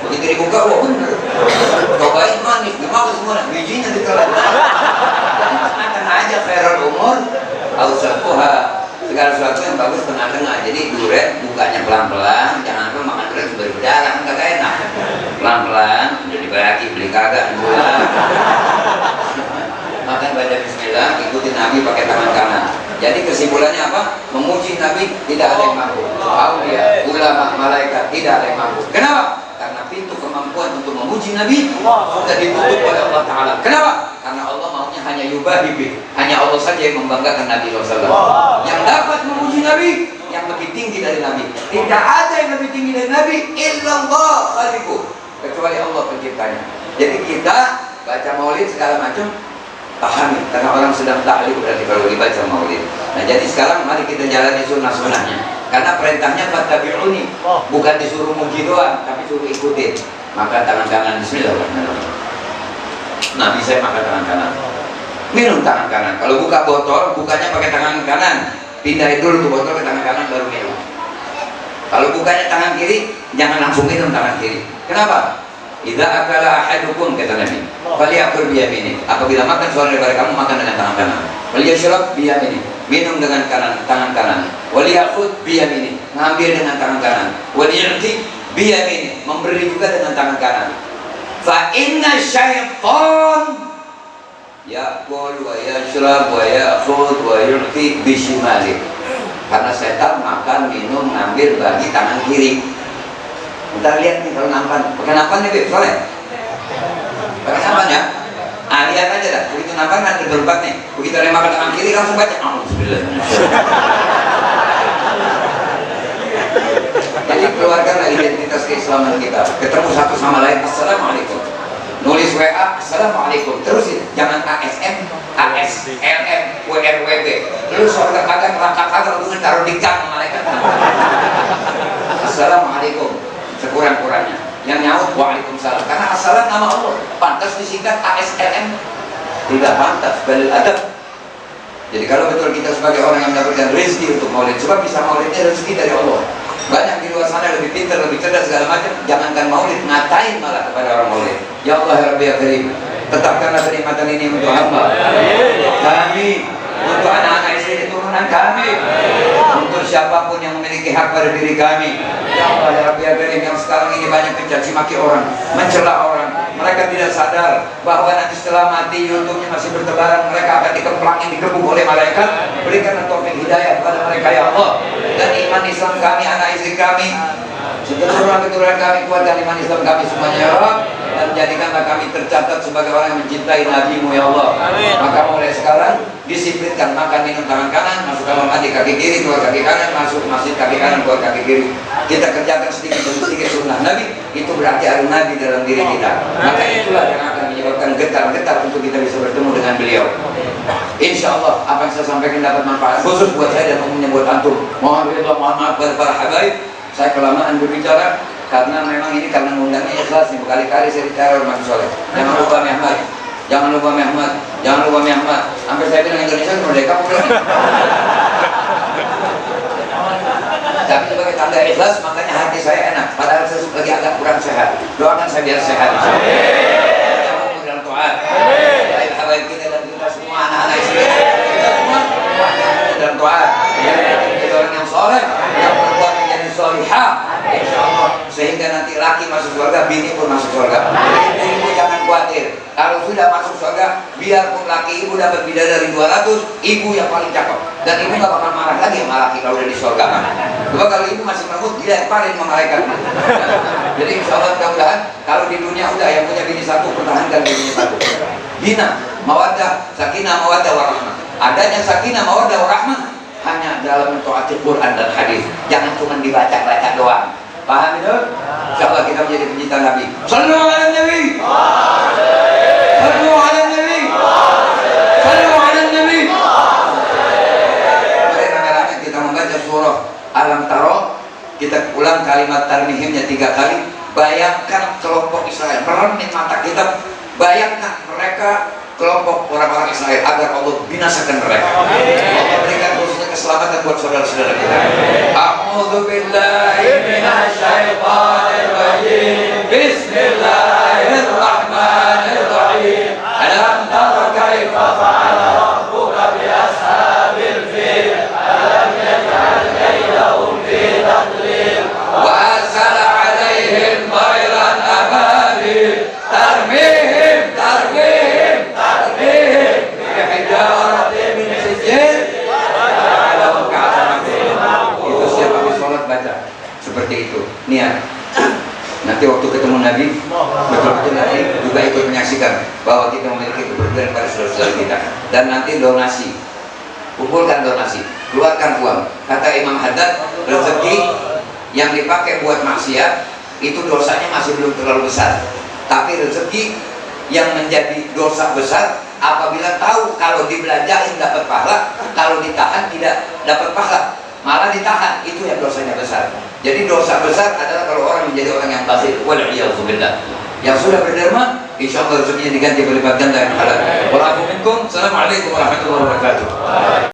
Begitu dibuka, wah bener. Cobain manis, dimakan semua, bijinya ditelan. Akan aja viral umur, ausafuha, segala sesuatu yang bagus tengah-tengah. Jadi durian bukanya pelan-pelan, jangan sampai makan durian sumber berdarah, enggak enak. Pelan-pelan, udah dibagi, beli kagak, bulan. Makan baca bismillah, ikutin Nabi pakai tangan kanan. Jadi kesimpulannya apa? Memuji Nabi tidak ada yang mampu. Aulia, ulama, malaikat tidak ada yang mampu. Kenapa? Karena pintu kemampuan untuk memuji Nabi sudah ditutup oleh Allah Ta'ala. Kenapa? Karena Allah maunya hanya yubahibi, hanya Allah saja yang membanggakan Nabi SAW. Yang dapat memuji Nabi yang lebih tinggi dari Nabi. Tidak ada yang lebih tinggi dari Nabi illallah khaliquh, kecuali Allah penciptanya. Jadi kita baca maulid segala macam pahami, karena orang sedang ta'lim berarti kalau dibaca maulid. Nah jadi sekarang mari kita jalani sunnah-sunnahnya. Karena perintahnya fattabi'uni, bukan disuruh muji doang, tapi suruh ikutin. Maka tangan kanan, bismillahirrahmanirrahim. Nabi saya makan tangan kanan, minum tangan kanan. Kalau buka botol, bukanya pakai tangan kanan. Pindahin dulu tuh botol ke tangan kanan baru minum. Kalau bukanya tangan kiri, jangan langsung minum tangan kiri. Kenapa? Idza akala ahadukum, kata Nabi, falyakul biyamini. Apabila makan seorang daripada kamu, makan dengan tangan kanan. Walyashrab biyamini, minum dengan tangan kanan. Walyakhud biyamini, ngambil dengan tangan kanan. Walyu'ti biyamini, memberi juga dengan tangan kanan. Fa inna syaitan ya'kul wa yashrab wa ya'khud wa yu'ti bishimali. Karena setan makan, minum, ngambil bagi tangan kiri. Ntar lihat nih kalau nampan, pakai nampan nih Beb, soalnya pakai nampan ya. Lihat aja dah, begitu nampan kan berempat nih. Begitu ada yang makan tangan kiri langsung baca Alhamdulillah. Jadi keluarkanlah identitas keislaman kita. Ketemu satu sama lain, assalamualaikum. Nulis WA, assalamualaikum. Terusin, jangan ASM, ASM. PLN tidak pantas, balil adab. Jadi kalau betul kita sebagai orang yang mendapatkan rezeki untuk maulid, sebab bisa maulidnya rezeki dari Allah. Banyak di luar sana lebih pintar, lebih cerdas segala macam, jangankan maulid, ngatain malah kepada orang maulid. Ya Allah ya Rabbi ya Karim, tetapkanlah kenikmatan ini untuk hamba kami, untuk anak-anak istri keturunan kami, untuk siapapun yang memiliki hak pada diri kami. Ya Allah ya Rabbi ya Karim, yang sekarang ini banyak mencaci maki orang, mencela orang, mereka tidak sadar bahwa nanti setelah mati YouTube-nya masih bertebaran, mereka akan dikemplangin, dikebuk oleh malaikat. Berikan taufik hidayah kepada mereka ya Allah, dan iman Islam kami, anak istri kami, keturunan kami, kuatkan iman Islam kami semuanya ya Allah, dan jadikanlah kami tercatat sebagai orang yang mencintai Nabi-Mu ya Allah. Amin. Maka mulai sekarang disiplinkan makan minum tangan kanan, masuk kamar mandi kaki kiri, keluar kaki kanan, masuk masjid kaki kanan, keluar kaki kiri. Kita kerjakan sedikit demi sedikit sunnah Nabi, itu berarti ada Nabi dalam diri kita. Maka itulah yang akan menyebabkan getar-getar untuk kita bisa bertemu dengan beliau. Insya Allah apa yang saya sampaikan dapat manfaat khusus buat saya dan umumnya buat antum. Mohon maaf kepada para habaib, saya kelamaan berbicara karena memang ini karena undangnya ikhlas nih, berkali-kali saya diteror Mas Soleh. Jangan lupa Mehmet, jangan lupa Mehmet, jangan lupa Mehmet. Sampai saya bilang Indonesia merdeka bukan? Tapi sebagai tanda ikhlas makanya hati saya enak. Padahal saya lagi agak kurang sehat. Doakan saya biar sehat. Jangan dalam doa. Baik habaib kita dan kita semua anak-anak istri kita semua dalam doa. Jadi orang yang soleh, yang berbuat menjadi solihah. Insya Allah sehingga nanti laki masuk surga, bini pun masuk surga. Ibu jangan khawatir, kalau sudah masuk surga, biarpun laki ibu dapat bidadari 200, ibu yang paling cakep, dan ibu gak bakal marah lagi sama laki kalau udah di surga. Coba kalau ibu masih merebut, dilemparin sama malaikat. Jadi insya Allah mudah-mudahan kalau di dunia udah yang punya bini satu, pertahankan bini satu. Bina, mawaddah, sakinah, mawaddah, warahmah. Adanya sakinah, mawaddah, warahmah hanya dalam mentaati Quran dan hadis, jangan cuma dibaca-baca doang. Paham itu? Insyaallah kita menjadi pencinta Nabi. Sallallahu alaihi Nabi. Sallallahu alaihi Nabi. Sallallahu alaihi Nabi. Mari rame-rame kita membaca surah Alam Taro. Kita ulang kalimat tarmihimnya 3 kali. Bayangkan kelompok Israel, meremin mata kita. Bayangkan mereka kelompok orang-orang Israel agar Allah binasakan mereka. Allah berikan khususnya keselamatan buat saudara-saudara kita. A'udzu billahi minasy syaithanir rajim. Bismillahirrahmanirrahim. Alam tara kaifa fa'ala rabbuka bi ashabil fil. Alam yaj'al kaydahum fi tadlil. Wa arsala 'alaihim tayran ababil. Tarmihim tarmihim tarmihim bihijaratin min sijil. Itu setiap habis sholat baca seperti itu, niat. Nanti waktu ketemu Nabi, betul-betul nanti juga ikut menyaksikan bahwa kita memiliki keberkahan pada saudara-saudara kita. Dan nanti donasi, kumpulkan donasi, keluarkan uang. Kata Imam Haddad, rezeki yang dipakai buat maksiat itu dosanya masih belum terlalu besar. Tapi rezeki yang menjadi dosa besar apabila tahu kalau dibelanjain dapat pahala, kalau ditahan tidak dapat pahala, malah ditahan, itu yang dosanya besar. Jadi dosa besar adalah kalau orang menjadi orang yang fasik. Wal'iyadzubillah. Yang sudah berderma, insya Allah rezekinya diganti berlipat ganda yang halal. Assalamualaikum warahmatullahi wabarakatuh.